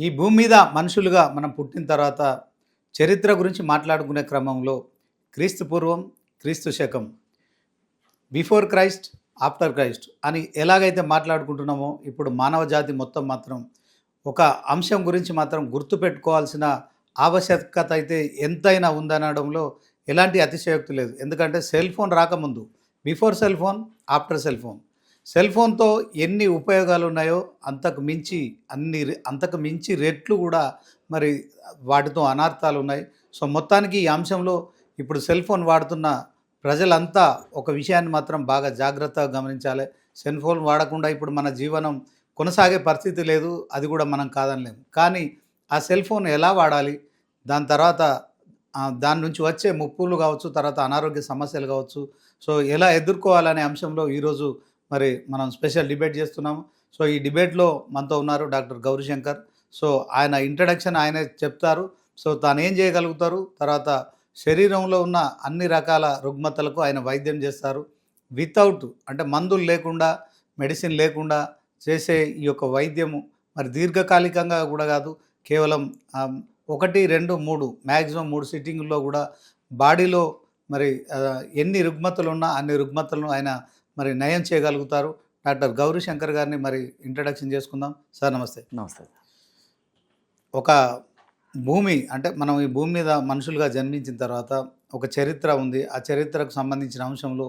ఈ భూమి మీద మనుషులుగా మనం పుట్టిన తర్వాత చరిత్ర గురించి మాట్లాడుకునే క్రమంలో క్రీస్తు పూర్వం, క్రీస్తు శకం, బిఫోర్ క్రైస్ట్, ఆఫ్టర్ క్రైస్ట్ అని ఎలాగైతే మాట్లాడుకుంటున్నామో ఇప్పుడు మానవ జాతి మొత్తం మాత్రం ఒక అంశం గురించి మాత్రం గుర్తుపెట్టుకోవాల్సిన ఆవశ్యకత అయితే ఎంతైనా ఉందనడంలో ఎలాంటి అతిశయోక్తి లేదు. ఎందుకంటే సెల్ ఫోన్ రాకముందు, before cell phone, after cell phone, cell ఫోన్తో ఎన్ని ఉపయోగాలు ఉన్నాయో అంతకు మించి రెట్లు కూడా మరి వాటితో అనర్థాలు ఉన్నాయి. సో మొత్తానికి ఈ అంశంలో ఇప్పుడు సెల్ ఫోన్ వాడుతున్న ప్రజలంతా ఒక విషయాన్ని మాత్రం బాగా జాగ్రత్తగా గమనించాలి. సెల్ ఫోన్ వాడకుండా ఇప్పుడు మన జీవనం కొనసాగే పరిస్థితి లేదు, అది కూడా మనం కాదనలేము. కానీ ఆ సెల్ ఫోన్ ఎలా వాడాలి, దాని తర్వాత దాని నుంచి వచ్చే ముప్పులు కావచ్చు, తర్వాత అనారోగ్య సమస్యలు కావచ్చు, సో ఎలా ఎదుర్కోవాలనే అంశంలో ఈరోజు మరి మనం స్పెషల్ డిబేట్ చేస్తున్నాము. సో ఈ డిబేట్లో మనతో ఉన్నారు డాక్టర్ గౌరీశంకర్. సో ఆయన ఇంట్రడక్షన్ ఆయనే చెప్తారు. సో తాను ఏం చేయగలుగుతారు, తర్వాత శరీరంలో ఉన్న అన్ని రకాల రుగ్మతలకు ఆయన వైద్యం చేస్తారు. వితౌట్ అంటే మందులు లేకుండా, మెడిసిన్ లేకుండా చేసే ఈ యొక్క వైద్యము మరి దీర్ఘకాలికంగా కూడా కాదు, కేవలం 1, 2, 3 మ్యాక్సిమం 3 సిట్టింగుల్లో కూడా బాడీలో మరి ఎన్ని రుగ్మతలు ఉన్నా అన్ని రుగ్మతలను ఆయన మరి నయం చేయగలుగుతారు. డాక్టర్ గౌరీశంకర్ గారిని మరి ఇంట్రడక్షన్ చేసుకుందాం. సార్ నమస్తే. నమస్తే. ఒక భూమి అంటే మనం ఈ భూమి మీద మనుషులుగా జన్మించిన తర్వాత ఒక చరిత్ర ఉంది. ఆ చరిత్రకు సంబంధించిన అంశంలో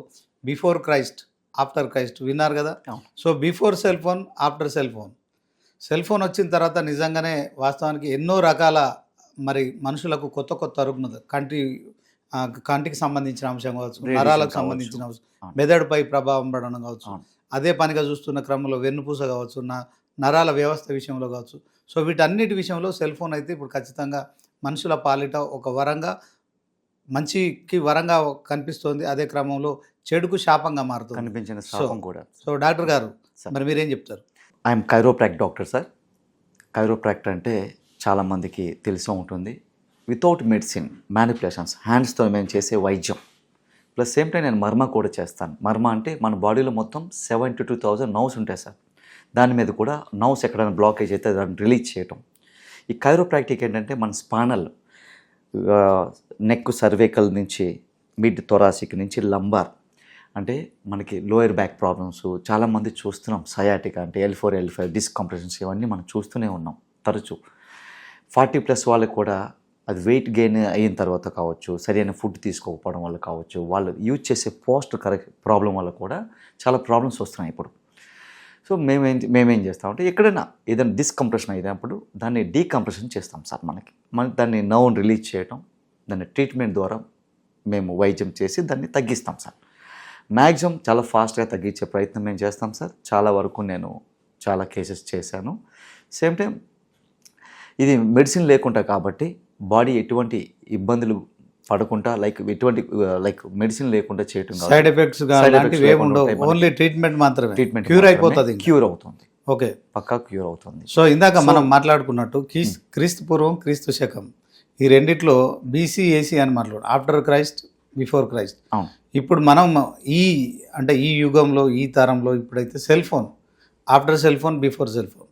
బిఫోర్ క్రైస్ట్, ఆఫ్టర్ క్రైస్ట్ విన్నారు కదా. So before cell phone, after cell phone. Cell phone వచ్చిన తర్వాత నిజంగానే వాస్తవానికి ఎన్నో రకాల మరి మనుషులకు కొత్త కొత్త రుగ్మత, కంటికి సంబంధించిన అంశం కావచ్చు, నరాలకు సంబంధించిన అంశం, మెదడుపై ప్రభావం పడడం కావచ్చు, అదే పనిగా చూస్తున్న క్రమంలో వెన్నుపూస కావచ్చు, నరాల వ్యవస్థ విషయంలో కావచ్చు. సో వీటన్నిటి విషయంలో సెల్ ఫోన్ అయితే ఇప్పుడు ఖచ్చితంగా మనుషుల పాలిట ఒక వరంగా, మంచికి వరంగా కనిపిస్తోంది. అదే క్రమంలో చెడుకు శాపంగా మారుతుంది కనిపించిన శాపం కూడా. సో డాక్టర్ గారు మరి మీరేం చెప్తారు? I'm chiropractic doctor sir. Chiropractic అంటే చాలామందికి తెలిసి ఉంటుంది. వితౌట్ మెడిసిన్, మ్యానిపులేషన్స్, హ్యాండ్స్తో మేము చేసే వైద్యం ప్లస్ సేమ్ టైం నేను మర్మ కూడా చేస్తాను. మర్మ అంటే మన బాడీలో మొత్తం 72,000 నర్వ్స్ ఉంటాయి సార్. దాని మీద కూడా నర్వ్స్ ఎక్కడైనా బ్లాకేజ్ అయితే దాన్ని రిలీజ్ చేయటం. ఈ కైరోప్రాక్టిక్ ఏంటంటే మన స్పానల్, నెక్ సర్వైకల్ నుంచి మిడ్ థొరాసిక్ నుంచి లంబార్ అంటే మనకి లోయర్ బ్యాక్ ప్రాబ్లమ్స్ చాలామంది చూస్తున్నాం. సయాటికా అంటే L4, L5 డిస్క్ కంప్రెషన్స్ ఇవన్నీ మనం చూస్తూనే ఉన్నాం తరచూ. 40+ వాళ్ళకి కూడా అది వెయిట్ గెయిన్ అయిన తర్వాత కావచ్చు, సరైన ఫుడ్ తీసుకోకపోవడం వల్ల కావచ్చు, వాళ్ళు యూజ్ చేసే పోస్ట్ కరెక్ట్ ప్రాబ్లం వల్ల కూడా చాలా ప్రాబ్లమ్స్ వస్తున్నాయి ఇప్పుడు. సో మేమేం చేస్తామంటే ఎక్కడైనా ఏదైనా డిస్కంప్రెషన్ అయినప్పుడు దాన్ని డీకంప్రెషన్ చేస్తాం సార్. మన దాన్ని నర్వ్ని రిలీజ్ చేయటం, దాన్ని ట్రీట్మెంట్ ద్వారా మేము వైద్యం చేసి దాన్ని తగ్గిస్తాం సార్. మ్యాక్సిమం చాలా ఫాస్ట్గా తగ్గించే ప్రయత్నం మేము చేస్తాం సార్. చాలా వరకు నేను చాలా కేసెస్ చేశాను. సేమ్ టైం ఇది మెడిసిన్ లేకుండా కాబట్టి బాడీ ఎటువంటి ఇబ్బందులు పడకుండా లైక్ మెడిసిన్ లేకుండా చేయటం, సైడ్ ఎఫెక్ట్స్ ఓన్లీ ట్రీట్మెంట్ మాత్రమే, ట్రీట్మెంట్ క్యూర్ అయిపోతుంది, క్యూర్ అవుతుంది. ఓకే, పక్కా క్యూర్ అవుతుంది. సో ఇందాక మనం మాట్లాడుకున్నట్టు క్రీస్తు పూర్వం, క్రీస్తు శకం, ఈ రెండిట్లో BC, AC అని మాట్లాడు, ఆఫ్టర్ క్రైస్ట్, బిఫోర్ క్రైస్ట్. ఇప్పుడు మనం ఈ యుగంలో, ఈ తరంలో ఇప్పుడైతే cell phone, after cell phone, before cell phone.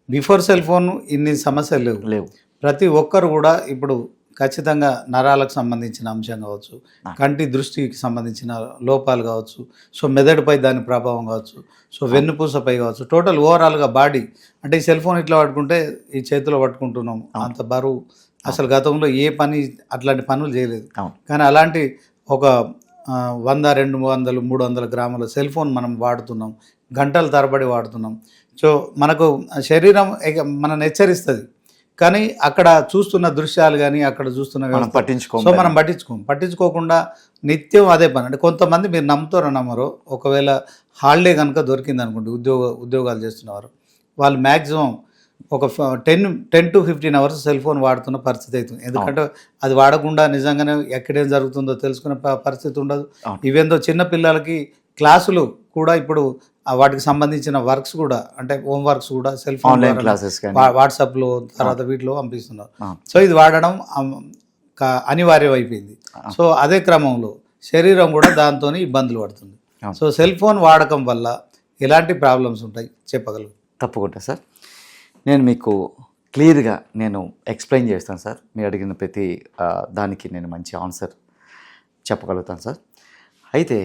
Before cell phone ఇన్ని సమస్యలు లేవు. ప్రతి ఒక్కరు కూడా ఇప్పుడు ఖచ్చితంగా నరాలకు సంబంధించిన అంశం కావచ్చు, కంటి దృష్టికి సంబంధించిన లోపాలు కావచ్చు, సో మెదడుపై దాని ప్రభావం కావచ్చు, సో వెన్నుపూసపై కావచ్చు, టోటల్ ఓవరాల్గా బాడీ అంటే ఈ సెల్ ఫోన్ ఇట్లా పట్టుకుంటే ఈ చేతిలో పట్టుకుంటున్నాం, అంత బరువు. అసలు గతంలో ఏ పని అట్లాంటి పనులు చేయలేదు. కానీ అలాంటి ఒక 100, 200, 300 గ్రాముల సెల్ ఫోన్ మనం వాడుతున్నాం, గంటల తరబడి వాడుతున్నాం. సో మనకు శరీరం మనల్ని హెచ్చరిస్తుంది, కానీ అక్కడ చూస్తున్న దృశ్యాలు కానీ అక్కడ చూస్తున్న మనం పట్టించుకోకుండా నిత్యం అదే పని. అంటే కొంతమంది మీరు నమ్ముతారో నమ్మరో, ఒకవేళ హాలిడే కనుక దొరికింది అనుకోండి, ఉద్యోగాలు చేస్తున్నవారు, వాళ్ళు మ్యాక్సిమం ఒక 10 to 15 అవర్స్ సెల్ ఫోన్ వాడుతున్న పరిస్థితి అవుతుంది. ఎందుకంటే అది వాడకుండా నిజంగానే ఎక్కడేం జరుగుతుందో తెలుసుకునే పరిస్థితి ఉండదు. ఇవేందో చిన్న పిల్లలకి క్లాసులు కూడా ఇప్పుడు వాటికి సంబంధించిన వర్క్స్ కూడా, అంటే హోమ్ వర్క్స్ కూడా సెల్ ఫోన్ వాట్సాప్లో తర్వాత వీటిలో పంపిస్తున్నారు. సో ఇది వాడడం అనివార్యం అయిపోయింది. సో అదే క్రమంలో శరీరం కూడా దాంతో ఇబ్బందులు పడుతుంది. సో సెల్ ఫోన్ వాడకం వల్ల ఎలాంటి ప్రాబ్లమ్స్ ఉంటాయి చెప్పగలరు? తప్పకుండా సార్. నేను మీకు క్లియర్గా నేను ఎక్స్ప్లెయిన్ చేస్తాను సార్. మీరు అడిగిన ప్రతి దానికి నేను మంచి ఆన్సర్ చెప్పగలుగుతాను సార్. అయితే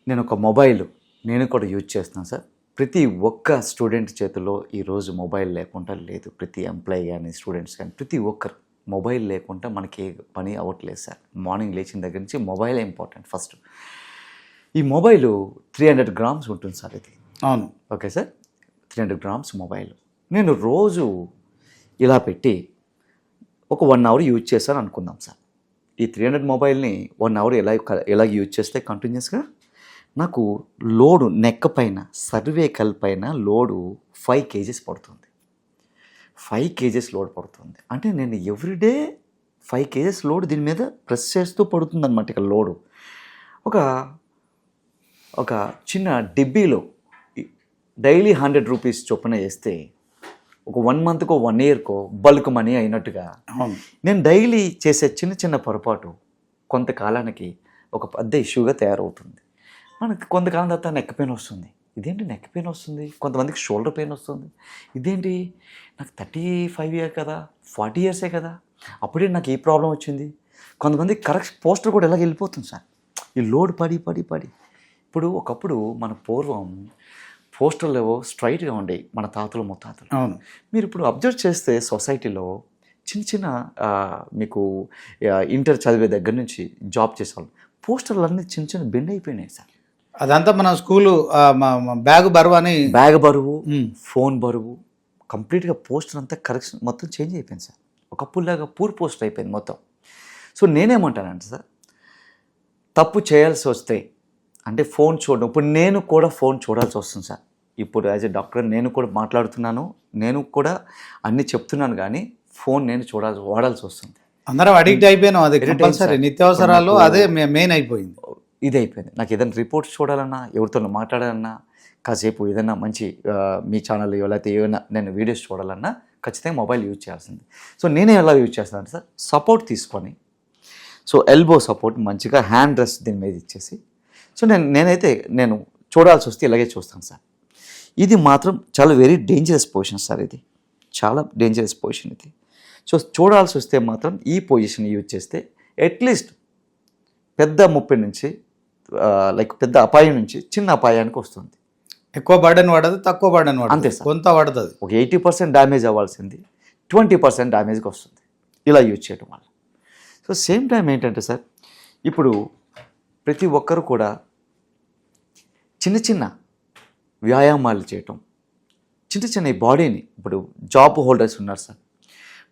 నేను ఒక మొబైల్ నేను కూడా యూజ్ చేస్తున్నాను సార్. ప్రతి ఒక్క స్టూడెంట్ చేతిలో ఈరోజు మొబైల్ లేకుండా లేదు. ప్రతి ఎంప్లాయీ కానీ స్టూడెంట్స్ కానీ ప్రతి ఒక్కరు మొబైల్ లేకుండా మనకి ఏ పని అవ్వట్లేదు సార్. మార్నింగ్ లేచిన దగ్గర నుంచి మొబైలే ఇంపార్టెంట్ ఫస్ట్. ఈ మొబైలు 300 grams ఉంటుంది సార్ ఇది. అవును. ఓకే సార్, 300 grams మొబైల్ నేను రోజు ఇలా పెట్టి ఒక 1 hour యూజ్ చేస్తాను అనుకుందాం సార్. ఈ 300 మొబైల్ని 1 hour ఎలా యూజ్ చేస్తే కంటిన్యూస్గా నాకు లోడు నెక్ పైన సర్వేకల్ పైన లోడు 5 kgs పడుతుంది. 5 kgs లోడ్ పడుతుంది అంటే నేను ఎవ్రీడే 5 kgs లోడ్ దీని మీద ప్రెస్ చేస్తూ పడుతుంది అనమాట. ఇక లోడు ఒక చిన్న డిబ్బీలో డైలీ 100 rupees చొప్పున వేస్తే ఒక 1 monthకో 1 yearకో బల్క్ మనీ అయినట్టుగా నేను డైలీ చేసే చిన్న చిన్న పొరపాటు కొంతకాలానికి ఒక పెద్ద ఇష్యూగా తయారవుతుంది. మనకి కొంతకాలం తర్వాత నెక్ పెయిన్ వస్తుంది. ఇదేంటి నెక్ పెయిన్ వస్తుంది, కొంతమందికి షోల్డర్ పెయిన్ వస్తుంది. ఇదేంటి నాకు 35 years కదా, 40 years కదా, అప్పుడే నాకు ఈ ప్రాబ్లం వచ్చింది. కొంతమంది కరెక్ట్ పోస్టర్ కూడా ఇలాగ వెళ్ళిపోతుంది సార్. ఈ లోడ్ పడి ఇప్పుడు ఒకప్పుడు మన పూర్వం పోస్టర్లు ఏవో స్ట్రైట్గా ఉండేవి మన తాతలు ముత్తాతలు. అవును. మీరు ఇప్పుడు అబ్జర్వ్ చేస్తే సొసైటీలో చిన్న మీకు ఇంటర్ చదివే దగ్గర నుంచి జాబ్ చేసేవాళ్ళు పోస్టర్లు అన్నీ చిన్న బెండ్ అయిపోయినాయి సార్. అదంతా మన స్కూలు బ్యాగ్ బరువు అని, బ్యాగ్ బరువు, ఫోన్ బరువు, కంప్లీట్గా పోస్టర్ అంతా కరెక్షన్ మొత్తం చేంజ్ అయిపోయింది సార్. ఒకప్పుడులాగా పూర్ పోస్టర్ అయిపోయింది మొత్తం. సో నేనేమంటానంటే సార్, తప్పు చేయాల్సి వస్తే అంటే ఫోన్ చూడడం, ఇప్పుడు నేను కూడా ఫోన్ చూడాల్సి వస్తుంది సార్. ఇప్పుడు యాజ్ ఎ డాక్టర్ నేను కూడా మాట్లాడుతున్నాను, నేను కూడా అన్నీ చెప్తున్నాను, కానీ ఫోన్ నేను వాడాల్సి వస్తుంది. అందరం అడిక్ట్ అయిపోయినాం. అది కంపల్సరీ నిత్యావసరాలు అదే మెయిన్ అయిపోయింది. ఇది అయిపోయింది. నాకు ఏదైనా రిపోర్ట్స్ చూడాలన్నా, ఎవరితో మాట్లాడాలన్నా, కాసేపు ఏదైనా మంచి మీ ఛానల్ లేకపోతే ఏమైనా నేను వీడియోస్ చూడాలన్నా ఖచ్చితంగా మొబైల్ యూజ్ చేయాల్సింది. సో నేనే ఎలా యూజ్ చేస్తాను సార్, సపోర్ట్ తీసుకొని, సో ఎల్బో సపోర్ట్ మంచిగా హ్యాండ్ రెస్ట్ దీని మీద ఇచ్చేసి, సో నేను చూడాల్సి వస్తే ఇలాగే చూస్తాను సార్. ఇది మాత్రం చాలా వెరీ డేంజరస్ పొజిషన్ సార్. ఇది చాలా డేంజరస్ పొజిషన్ ఇది. సో చూడాల్సి వస్తే మాత్రం ఈ పొజిషన్ యూజ్ చేస్తే అట్లీస్ట్ పెద్ద ముప్పై నుంచి పెద్ద అపాయం నుంచి చిన్న అపాయానికి వస్తుంది. ఎక్కువ బర్డెన్ పడదు, తక్కువ బర్డెన్ పడదు, అంతే సార్. కొంత పడుతుంది. ఒక 80% డ్యామేజ్ అవ్వాల్సింది 20% డ్యామేజ్కి వస్తుంది ఇలా యూజ్ చేయడం వల్ల. సో సేమ్ టైం ఏంటంటే సార్, ఇప్పుడు ప్రతి ఒక్కరు కూడా చిన్న వ్యాయామాలు చేయటం, చిన్న ఈ బాడీని, ఇప్పుడు జాబ్ హోల్డర్స్ ఉన్నారు సార్,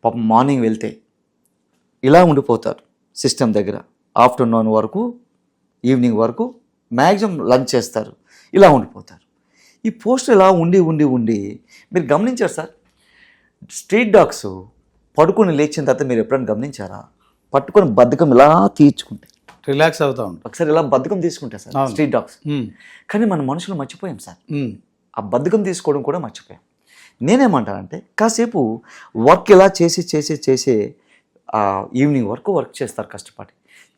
పాపం మార్నింగ్ వెళ్తే ఇలా ఉండిపోతారు సిస్టమ్ దగ్గర, ఆఫ్టర్నూన్ వరకు ఈవినింగ్ వరకు మ్యాక్సిమం లంచ్ చేస్తారు, ఇలా ఉండిపోతారు. ఈ పోస్టర్ ఇలా ఉండి మీరు గమనించారు సార్, స్ట్రీట్ డాగ్స్ పడుకొని లేచిన తర్వాత మీరు ఎప్పుడైనా గమనించారా, పట్టుకొని బద్ధకం ఇలా తీర్చుకుంటాయి, రిలాక్స్ అవుతా ఉంటాం. ఒకసారి ఇలా బద్ధకం తీసుకుంటాయి సార్ స్ట్రీట్ డాగ్స్. కానీ మన మనుషులు మర్చిపోయాం సార్, ఆ బద్ధకం తీసుకోవడం కూడా మర్చిపోయాం. నేనేమంటానంటే కాసేపు వర్క్ ఇలా చేసి ఈవినింగ్ వరకు వర్క్ చేస్తారు కష్టపడి.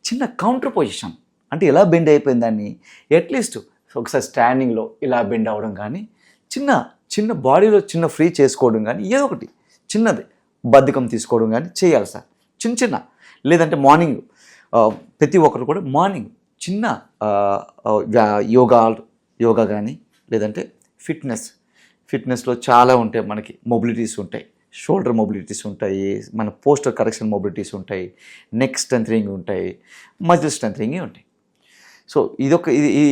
చిన్న కౌంటర్ పొజిషన్ అంటే ఎలా బెండ్ అయిపోయింది దాన్ని అట్లీస్ట్ ఒకసారి స్టాండింగ్లో ఇలా బెండ్ అవ్వడం కానీ, చిన్న బాడీలో చిన్న ఫ్రీ చేసుకోవడం కానీ, ఏదో ఒకటి చిన్నది బద్ధకం తీసుకోవడం కానీ చేయాలి సార్. చిన్న లేదంటే మార్నింగ్ ప్రతి ఒక్కరు కూడా మార్నింగ్ చిన్న యోగా కానీ, లేదంటే ఫిట్నెస్లో చాలా ఉంటాయి మనకి, మొబిలిటీస్ ఉంటాయి, షోల్డర్ మొబిలిటీస్ ఉంటాయి, మన పోస్టర్ కరెక్షన్ మొబిలిటీస్ ఉంటాయి, నెక్ స్ట్రెంథనింగ్ ఉంటాయి, మజిల్ స్ట్రెంథనింగ్ ఉంటాయి. సో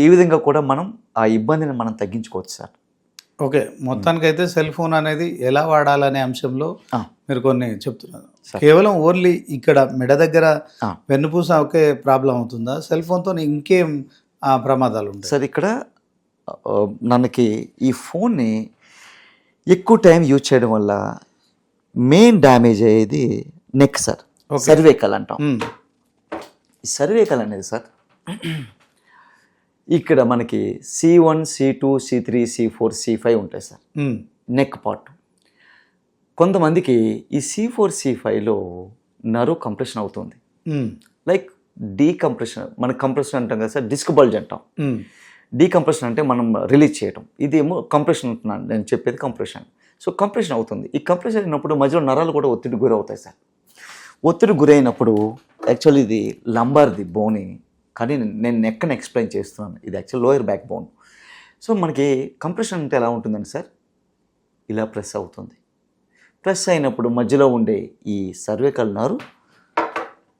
ఈ విధంగా కూడా మనం ఆ ఇబ్బందిని మనం తగ్గించుకోవచ్చు సార్. ఓకే, మొత్తానికైతే సెల్ ఫోన్ అనేది ఎలా వాడాలనే అంశంలో మీరు కొన్ని చెప్తున్నారు. కేవలం ఓన్లీ ఇక్కడ మెడ దగ్గర వెన్నుపూస ఒకే ప్రాబ్లం అవుతుందా, సెల్ ఫోన్తో ఇంకేం ప్రమాదాలు ఉంటాయి సార్? ఇక్కడ మనకి ఈ ఫోన్ని ఎక్కువ టైం యూజ్ చేయడం వల్ల మెయిన్ డ్యామేజ్ అయ్యేది నెక్ సార్, సర్వేకల్ అంటాం. ఈ సర్వేకల్ అనేది సార్ ఇక్కడ మనకి C1, C2, C3, C4, C5 ఉంటాయి సార్ నెక్ పార్ట్. కొంతమందికి ఈ C4, C5లో నర్వ్ కంప్రెషన్ అవుతుంది, లైక్ డీకంప్రెషన్. మన కంప్రెషన్ అంటాం కదా సార్, డిస్క్ బల్జ్ అంటాం. డీకంప్రెషన్ అంటే మనం రిలీజ్ చేయటం, ఇదేమో కంప్రెషన్ అంటున్నాను నేను చెప్పేది కంప్రెషన్. సో కంప్రెషన్ అవుతుంది. ఈ కంప్రెషన్ అయినప్పుడు మధ్యలో నరాలు కూడా ఒత్తిడి గురవుతాయి సార్. ఒత్తిడి గురైనప్పుడు యాక్చువల్లీ ఇది లంబార్ది బోని, కానీ నేను నెక్కని ఎక్స్ప్లెయిన్ చేస్తున్నాను. ఇది actual lower back bone. So మనకి కంప్రెషన్ అంటే ఎలా ఉంటుందండి సార్, ఇలా ప్రెస్ అవుతుంది. ప్రెస్ అయినప్పుడు మధ్యలో ఉండే ఈ సర్వికల్ నర్వ్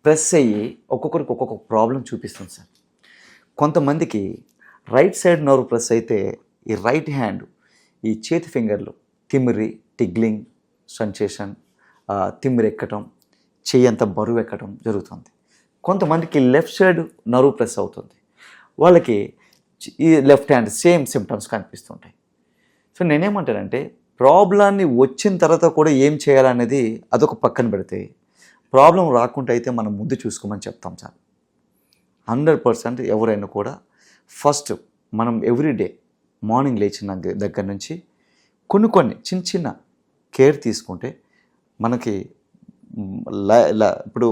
ప్రెస్ అయ్యి ఒక్కొక్కరికి ఒక్కొక్క ప్రాబ్లం చూపిస్తుంది సార్. కొంతమందికి రైట్ సైడ్ నర్వ్ ప్రెస్ అయితే ఈ రైట్ హ్యాండ్, ఈ చేతి ఫింగర్లు తిమ్మిరి, టిగ్లింగ్ సెన్సేషన్, తిమ్మిరి ఎక్కటం, చెయ్యి అంత బరువు ఎక్కడం జరుగుతుంది. కొంతమందికి లెఫ్ట్ సైడ్ నర్వ్ ప్రెస్ అవుతుంది, వాళ్ళకి ఈ లెఫ్ట్ హ్యాండ్ సేమ్ సిమ్టమ్స్ కనిపిస్తుంటాయి. సో నేనేమంటానంటే ప్రాబ్లాన్ని వచ్చిన తర్వాత కూడా ఏం చేయాలనేది అదొక పక్కన పెడితే, ప్రాబ్లం రాకుండా అయితే మనం ముందు చూసుకోమని చెప్తాం సార్. 100% ఎవరైనా కూడా ఫస్ట్ మనం ఎవ్రీడే మార్నింగ్ లేచిన దగ్గర నుంచి కొన్ని చిన్న చిన్న కేర్ తీసుకుంటే మనకి ఇప్పుడు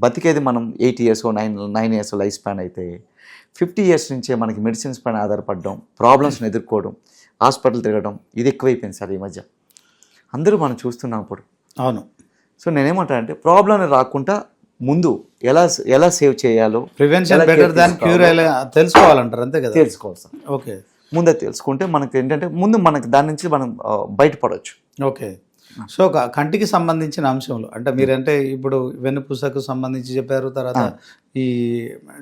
బతికేది మనం 8 years 9 years లైఫ్ స్పాన్ అయితే 50 years నుంచే మనకి మెడిసిన్స్ పైన ఆధారపడడం, ప్రాబ్లమ్స్ని ఎదుర్కోవడం, హాస్పిటల్ తిరగడం ఇది ఎక్కువైపోయింది సార్ ఈ మధ్య. అందరూ మనం చూస్తున్నాం ఇప్పుడు. అవును. సో నేనేమంటానంటే ప్రాబ్లం రాకుండా ముందు ఎలా సేవ్ చేయాలో, ప్రివెన్షన్ బెటర్ దాన్ క్యూర్ తెలుసుకోవాలంటారు, అంతే కదా? తెలుసుకోవాలి సార్. ఓకే. ముందే తెలుసుకుంటే మనకి ఏంటంటే ముందు మనకి దాని నుంచి మనం బయటపడవచ్చు. ఓకే. సో కంటికి సంబంధించిన అంశంలో అంటే మీరంటే ఇప్పుడు వెన్నుపూసకు సంబంధించి చెప్పారు, తర్వాత ఈ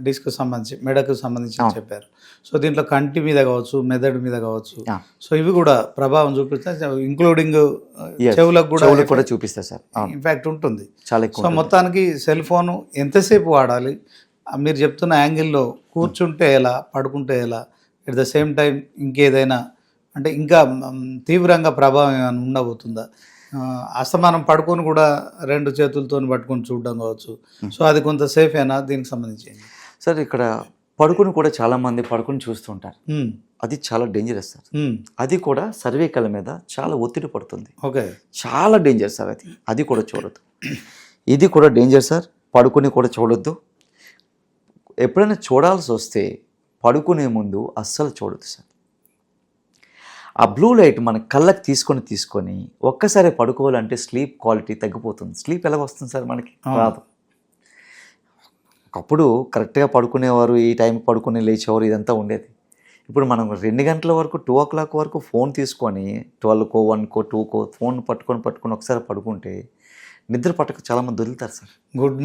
డిస్క్ సంబంధించి మెడకు సంబంధించి చెప్పారు. సో దీంట్లో కంటి మీద కావచ్చు, మెదడు మీద కావచ్చు, సో ఇవి కూడా ప్రభావం చూపిస్తాయి, ఇంక్లూడింగ్ చెవులకు కూడా చూపిస్తాయి సార్. ఇన్ఫాక్ట్ ఉంటుంది చాలా ఎక్కువ. సో మొత్తానికి సెల్ ఫోన్ ఎంతసేపు వాడాలి, మీరు చెప్తున్న యాంగిల్లో కూర్చుంటే ఎలా, పడుకుంటే ఎలా, ఎట్ ద సేమ్ టైం ఇంకేదైనా అంటే ఇంకా తీవ్రంగా ప్రభావం ఏమైనా ఉండబోతుందా? అస్తమానం పడుకొని కూడా 2 చేతులతో పట్టుకొని చూడడం కావచ్చు, సో అది కొంత సేఫ్ అయినా దీనికి సంబంధించి సార్? ఇక్కడ పడుకుని కూడా చాలామంది పడుకుని చూస్తుంటారు, అది చాలా డేంజరస్ సార్. అది కూడా సర్వైకల్ మీద చాలా ఒత్తిడి పడుతుంది. ఓకే. చాలా డేంజర్ సార్ అది కూడా చూడొద్దు. ఇది కూడా డేంజర్ సార్, పడుకుని కూడా చూడొద్దు. ఎప్పుడైనా చూడాల్సి వస్తే పడుకునే ముందు అస్సలు చూడొద్దు సార్. ఆ బ్లూ లైట్ మన కళ్ళకి తీసుకొని ఒక్కసారి పడుకోవాలంటే స్లీప్ క్వాలిటీ తగ్గిపోతుంది. స్లీప్ ఎలా వస్తుంది సార్? మనకి రాదు. ఒకప్పుడు కరెక్ట్గా పడుకునేవారు, ఈ టైంకి పడుకుని లేచేవారు, ఇదంతా ఉండేది. ఇప్పుడు మనం 2 గంటల వరకు 2 o'clock వరకు ఫోన్ తీసుకొని 12కో 1కో 2కో ఫోన్ పట్టుకొని ఒకసారి పడుకుంటే నిద్ర పట్టక చాలా మంది వదులుతారు sir. Good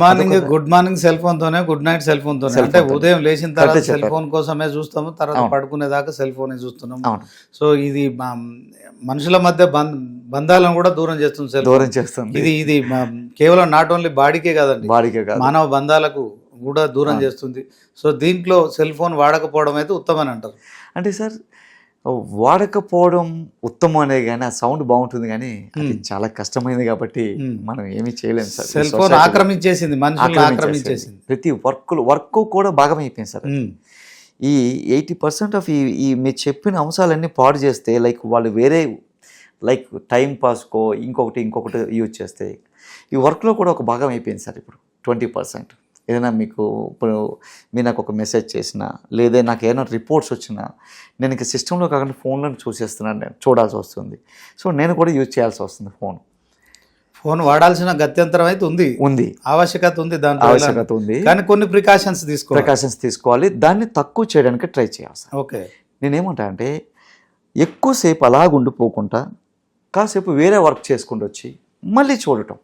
morning cell phone తోనే, గుడ్ నైట్ సెల్ ఫోన్ తోనే. అంటే ఉదయం లేచిన తర్వాత సెల్ ఫోన్ కోసమే చూస్తాము, తర్వాత పడుకునేదాకా సెల్ ఫోనే చూస్తున్నాము. సో ఇది మనుషుల మధ్య బంధాలను కూడా దూరం చేస్తుంది. ఇది కేవలం నాట్ ఓన్లీ బాడీకే కాదండి, మానవ బంధాలకు కూడా దూరం చేస్తుంది. సో దీంట్లో సెల్ ఫోన్ వాడకపోవడం అయితే ఉత్తమని అంటారు. అంటే సార్ వాడకపోవడం ఉత్తమం అనే కానీ ఆ సౌండ్ బాగుంటుంది, కానీ అది చాలా కష్టమైనది కాబట్టి మనం ఏమీ చేయలేము సార్. సెల్ ఫోన్ ఆక్రమించేసింది, ఆక్రమించేసింది. ప్రతి వర్క్ కూడా భాగమైపోయింది సార్. ఈ 80% ఆఫ్ ఈ మీరు చెప్పిన అంశాలన్నీ పాడు చేస్తే, లైక్ వాళ్ళు వేరే లైక్ టైం పాస్కో ఇంకొకటి యూజ్ చేస్తే ఈ వర్క్లో కూడా ఒక భాగం అయిపోయింది సార్. ఇప్పుడు 20% ఏదైనా మీకు ఇప్పుడు మీరు నాకు ఒక మెసేజ్ చేసినా, లేదా నాకు ఏదైనా రిపోర్ట్స్ వచ్చినా నేను ఇంకా సిస్టంలో కాకుండా ఫోన్లో చూసేస్తున్నాను, నేను చూడాల్సి వస్తుంది. సో నేను కూడా యూజ్ చేయాల్సి వస్తుంది. ఫోన్ వాడాల్సిన గత్యంతరం అయితే ఉంది, ఆవశ్యకత ఉంది, దాని ఆవశ్యకత ఉంది, కానీ కొన్ని ప్రికాషన్స్ తీసుకోవాలి. దాన్ని తక్కువ చేయడానికి ట్రై చేయాలి సార్. ఓకే. నేనేమంటా అంటే ఎక్కువసేపు అలాగ ఉండిపోకుండా కాసేపు వేరే వర్క్ చేసుకుంటూ వచ్చి మళ్ళీ చూడటం.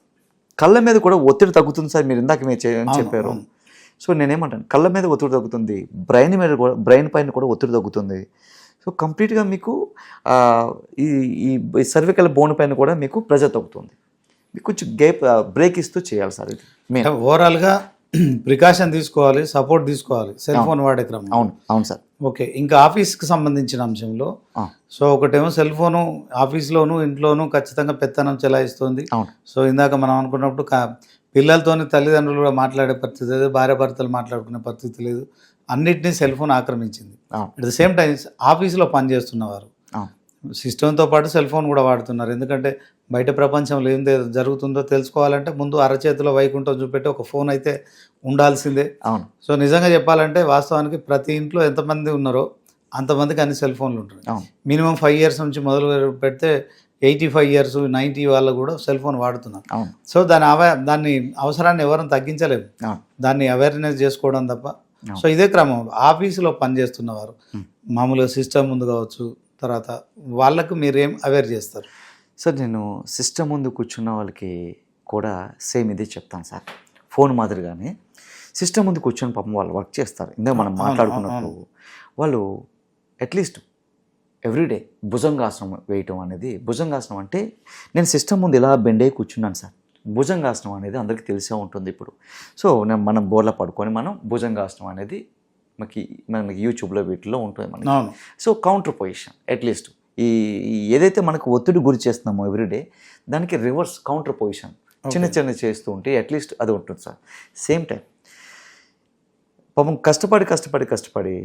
కళ్ళ మీద కూడా ఒత్తిడి తగ్గుతుంది సార్, మీరు ఇందాక మీరు చెప్పారు. సో నేనేమంటాను, కళ్ళ మీద ఒత్తిడి తగ్గుతుంది, బ్రెయిన్ పైన కూడా ఒత్తిడి తగ్గుతుంది. సో కంప్లీట్గా మీకు ఈ సర్వికల్ బోన్ పైన కూడా మీకు ప్రెజర్ తగ్గుతుంది. మీకు కొంచెం బ్రేక్ ఇస్తూ చేయాలి సార్. ఇది ఓవరాల్గా ప్రికాషన్ తీసుకోవాలి, సపోర్ట్ తీసుకోవాలి సెల్ ఫోన్ వాడే క్రమం. అవును సార్. ఓకే. ఇంకా ఆఫీస్కి సంబంధించిన అంశంలో, సో ఒకటేమో సెల్ ఫోను ఆఫీస్లోను ఇంట్లోనూ ఖచ్చితంగా పెత్తనం చెలాయిస్తుంది. సో ఇందాక మనం అనుకున్నప్పుడు పిల్లలతోని తల్లిదండ్రులు కూడా మాట్లాడే పరిస్థితి లేదు, భార్యాభర్తలు మాట్లాడుకునే పరిస్థితి లేదు, అన్నిటినీ సెల్ ఫోన్ ఆక్రమించింది. అట్ ద సేమ్ టైం ఆఫీస్లో పనిచేస్తున్నవారు సిస్టంతో పాటు సెల్ ఫోన్ కూడా వాడుతున్నారు. ఎందుకంటే బయట ప్రపంచంలో ఏం జరుగుతుందో తెలుసుకోవాలంటే ముందు అరచేతిలో వైకుంఠం చూపెట్టి ఒక ఫోన్ అయితే ఉండాల్సిందే. సో నిజంగా చెప్పాలంటే వాస్తవానికి ప్రతి ఇంట్లో ఎంతమంది ఉన్నారో అంతమందికి అన్ని సెల్ ఫోన్లు ఉంటాయి. మినిమం 5 years నుంచి మొదలు పెడితే 85 years 90 వాళ్ళు కూడా సెల్ ఫోన్ వాడుతున్నారు. అవును. సో దాన్ని అవసరాన్ని ఎవరైనా తగ్గించలేము, అవును. దాన్ని అవేర్నెస్ చేసుకోవడం తప్ప. సో ఇదే క్రమం ఆఫీసులో పనిచేస్తున్నవారు మామూలుగా సిస్టమ్ ముందు కావచ్చు, తర్వాత వాళ్ళకు మీరేం అవేర్ చేస్తారు? సార్ నేను సిస్టమ్ ముందు కూర్చున్న వాళ్ళకి కూడా సేమ్ ఇదే చెప్తాను సార్. ఫోన్ మాదిరిగానే సిస్టమ్ ముందు కూర్చొని పాపం వాళ్ళు వర్క్ చేస్తారు. ఇందాక మనం మాట్లాడుకున్నప్పుడు వాళ్ళు అట్లీస్ట్ ఎవ్రీడే భుజంగాసనం వేయటం అనేది, భుజంగాసనం అంటే నేను సిస్టమ్ ముందు ఇలా బెండ్ అయ్యి కూర్చున్నాను సార్. భుజంగాసనం అనేది అందరికీ తెలిసే ఉంటుంది ఇప్పుడు. సో మనం బోర్లా పడుకొని మనం భుజంగాసనం అనేది మనకి యూట్యూబ్లో వీటిలో ఉంటుంది మనకి. సో కౌంటర్ పొజిషన్ అట్లీస్ట్ ఈ ఏదైతే మనకు ఒత్తిడి గురి చేస్తున్నామో ఎవ్రీడే దానికి రివర్స్ కౌంటర్ పొజిషన్ చిన్న చిన్న చేస్తూ ఉంటే అట్లీస్ట్ అది ఉంటుంది సార్. సేమ్ టైం పాపం కష్టపడి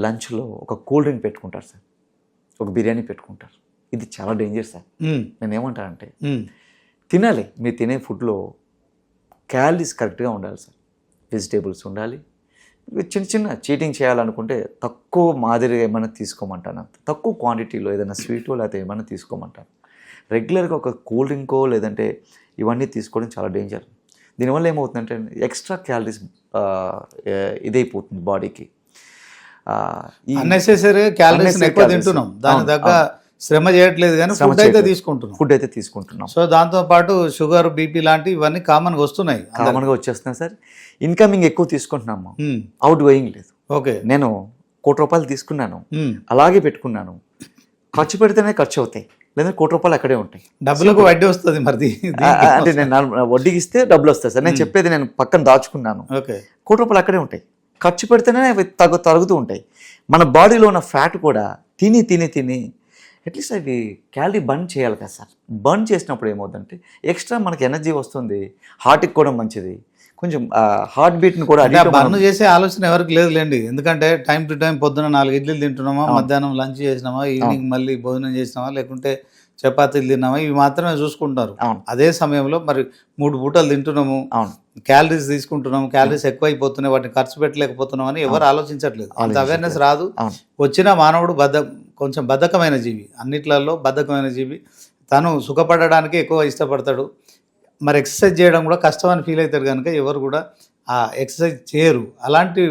లంచ్లో ఒక కూల్ డ్రింక్ పెట్టుకుంటారు సార్, ఒక బిర్యానీ పెట్టుకుంటారు. ఇది చాలా డేంజర్ సార్. నేను ఏమంటానంటే తినాలి, మీరు తినే ఫుడ్లో క్యాలరీస్ కరెక్ట్గా ఉండాలి సార్. వెజిటేబుల్స్ ఉండాలి. చిన్న చీటింగ్ చేయాలనుకుంటే తక్కువ మాదిరిగా ఏమైనా తీసుకోమంటాను, తక్కువ క్వాంటిటీలో ఏదైనా స్వీటో లేకపోతే ఏమైనా తీసుకోమంటాను. రెగ్యులర్గా ఒక కూల్ డ్రింకో లేదంటే ఇవన్నీ తీసుకోవడం చాలా డేంజర్. దీనివల్ల ఏమవుతుందంటే ఎక్స్ట్రా క్యాలరీస్ ఇదైపోతుంది బాడీకి. అన్నెసెసరీ క్యాలరీస్ ఎక్కువ తింటున్నాం, దాని దగ్గర శ్రమ చేయట్లేదు కానీ ఫుడ్ అయితే తీసుకుంటున్నాం. సో దాంతో పాటు షుగర్, బీపీ లాంటివి ఇవన్నీ కామన్గా వచ్చేస్తున్నాయి సార్. ఇన్కమింగ్ ఎక్కువ తీసుకుంటున్నాము, అవుట్ గోయింగ్ లేదు. ఓకే, నేను ₹1,00,00,000 తీసుకున్నాను, అలాగే పెట్టుకున్నాను. ఖర్చు పెడితేనే ఖర్చు అవుతాయి, లేదా ₹1,00,00,000 అక్కడే ఉంటాయి. డబ్బులకు వడ్డీ వస్తుంది మరి అంటే నేను వడ్డీకి ఇస్తే డబ్బులు వస్తాయి సార్. నేను చెప్పేది నేను పక్కన దాచుకున్నాను, ₹1,00,00,000 అక్కడే ఉంటాయి. ఖర్చు పెడితేనే అవి తరుగుతూ ఉంటాయి. మన బాడీలో ఉన్న ఫ్యాట్ కూడా తిని అట్లీస్ట్ అవి క్యాలరీ బర్న్ చేయాలి కదా సార్. బర్న్ చేసినప్పుడు ఏమవుతుందంటే ఎక్స్ట్రా మనకి ఎనర్జీ వస్తుంది, హార్ట్కి కూడా మంచిది. కొంచెం హార్ట్ బీట్ని కూడా బర్న్ చేసే ఆలోచన ఎవరికి లేదులేండి. ఎందుకంటే టైం టు టైం పొద్దున 4 ఇడ్లీలు తింటున్నామా, మధ్యాహ్నం లంచ్ చేసినామా, ఈవినింగ్ మళ్ళీ భోజనం చేసినామా, లేకుంటే చపాతీలు తిన్నామా, ఇవి మాత్రమే చూసుకుంటారు. అదే సమయంలో మరి 3 పూటలు తింటున్నాము, క్యాలరీస్ తీసుకుంటున్నాము, క్యాలరీస్ ఎక్కువైపోతున్నాయి, వాటిని ఖర్చు పెట్టలేకపోతున్నాం అని ఎవరు ఆలోచించట్లేదు. అంత అవేర్నెస్ రాదు. వచ్చిన మానవుడు కొంచెం బద్ధకమైన జీవి, అన్నిట్లలో బద్ధకమైన జీవి. తను సుఖపడడానికి ఎక్కువ ఇష్టపడతాడు. మరి ఎక్సర్సైజ్ చేయడం కూడా కష్టం అని ఫీల్ అవుతారు కనుక ఎవరు కూడా ఆ ఎక్సర్సైజ్ చేయరు. అలాంటి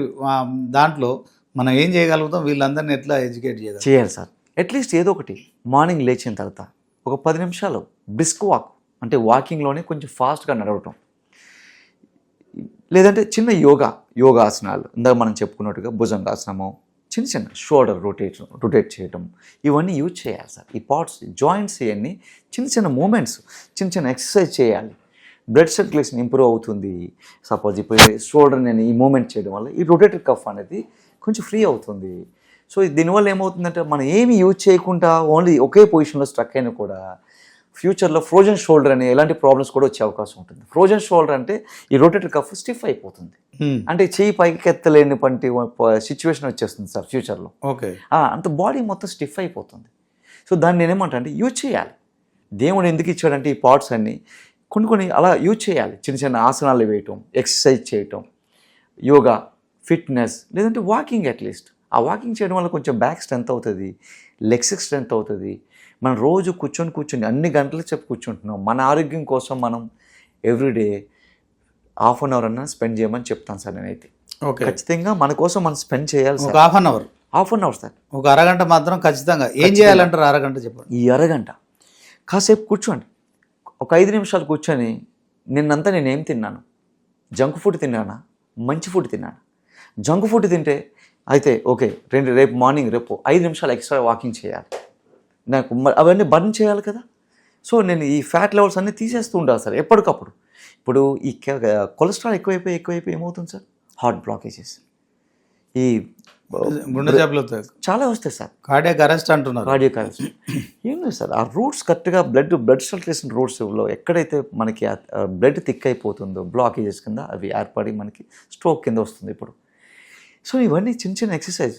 దాంట్లో మనం ఏం చేయగలుగుతాం, వీళ్ళందరినీ ఎట్లా ఎడ్యుకేట్ చేయాలి సార్? అట్లీస్ట్ ఏదో ఒకటి మార్నింగ్ లేచిన తర్వాత ఒక 10 నిమిషాలు బ్రిస్క్ వాక్, అంటే వాకింగ్లోనే కొంచెం ఫాస్ట్గా నడవటం, లేదంటే చిన్న యోగాసనాలు ఇందాక మనం చెప్పుకున్నట్టుగా భుజంగాసనము, చిన్న షోల్డర్ రొటేట్ చేయటం, ఇవన్నీ యూజ్ చేయాలి సార్. ఈ పార్ట్స్ జాయింట్స్ ఇవన్నీ చిన్న మూమెంట్స్, చిన్న ఎక్సర్సైజ్ చేయాలి. బ్లడ్ సర్క్యులేషన్ ఇంప్రూవ్ అవుతుంది. సపోజ్ ఇప్పుడు షోల్డర్ నేను ఈ మూమెంట్ చేయడం వల్ల ఈ రొటేటెడ్ కఫ్ అనేది కొంచెం ఫ్రీ అవుతుంది. సో దీనివల్ల ఏమవుతుందంటే మనం ఏమి యూజ్ చేయకుండా ఓన్లీ ఒకే పొజిషన్లో స్ట్రక్ అయినా కూడా ఫ్యూచర్లో ఫ్రోజన్ షోల్డర్ అనే ఎలాంటి ప్రాబ్లమ్స్ కూడా వచ్చే అవకాశం ఉంటుంది. ఫ్రోజన్ షోల్డర్ అంటే ఈ రొటేటెడ్ కఫ్ స్టిఫ్ అయిపోతుంది, అంటే చెయ్యి పైకి ఎత్తలేనివంటి సిచ్యువేషన్ వచ్చేస్తుంది సార్ ఫ్యూచర్లో. ఓకే, అంత బాడీ మొత్తం స్టిఫ్ అయిపోతుంది. సో దాన్ని నేనేమంటా అంటే యూజ్ చేయాలి. దేవుడు ఎందుకు ఇచ్చాడంటే ఈ పార్ట్స్ అన్నీ కొన్ని అలా యూజ్ చేయాలి. చిన్న ఆసనాలు వేయటం, ఎక్సర్సైజ్ చేయటం, యోగా, ఫిట్నెస్, లేదంటే వాకింగ్. అట్లీస్ట్ ఆ వాకింగ్ చేయడం వల్ల కొంచెం బ్యాక్ స్ట్రెంత్ అవుతుంది, లెగ్స్ స్ట్రెంత్ అవుతుంది. మనం రోజు కూర్చొని అన్ని గంటలు చెప్పి కూర్చుంటున్నాం. మన ఆరోగ్యం కోసం మనం ఎవ్రీడే ½ అన్ అవర్ అన్నా స్పెండ్ చేయమని చెప్తాను సార్ నేనైతే. ఓకే, ఖచ్చితంగా మన కోసం మనం స్పెండ్ చేయాలి సార్. ½ అన్ అవర్ సార్, ఒక అరగంట మాత్రం ఖచ్చితంగా. ఏం చేయాలంటారు? అరగంట చెప్పండి. ఈ అరగంట కాసేపు కూర్చోండి, ఒక 5 నిమిషాలు కూర్చొని నిన్నంతా నేనేం తిన్నాను, జంక్ ఫుడ్ తిన్నానా, మంచి ఫుడ్ తిన్నాను. జంక్ ఫుడ్ తింటే అయితే ఓకే, రేపు మార్నింగ్ 5 నిమిషాలు ఎక్స్ట్రా వాకింగ్ చేయాలి, నాకు అవన్నీ బర్న్ చేయాలి కదా. సో నేను ఈ ఫ్యాట్ లెవెల్స్ అన్నీ తీసేస్తూ ఉండాలి సార్ ఎప్పటికప్పుడు. ఇప్పుడు ఈ కొలెస్ట్రాల్ ఎక్కువైపోయి ఏమవుతుంది సార్? హార్ట్ బ్లాకేజెస్, ఈ గుండె జబ్బులు చాలా వస్తాయి సార్. కార్డియాక్ అరెస్ట్ అంటున్నారు. కార్డియాక్ అరెస్ట్ ఏం లేదు సార్, ఆ రూట్స్ కరెక్ట్గా బ్లడ్ సర్క్యులేషన్ రూట్స్లో ఎక్కడైతే మనకి బ్లడ్ థిక్ అయిపోతుందో బ్లాకేజెస్ కింద అవి ఏర్పడి మనకి స్ట్రోక్ కింద వస్తుంది ఇప్పుడు. సో ఇవన్నీ చిన్న ఎక్సర్సైజ్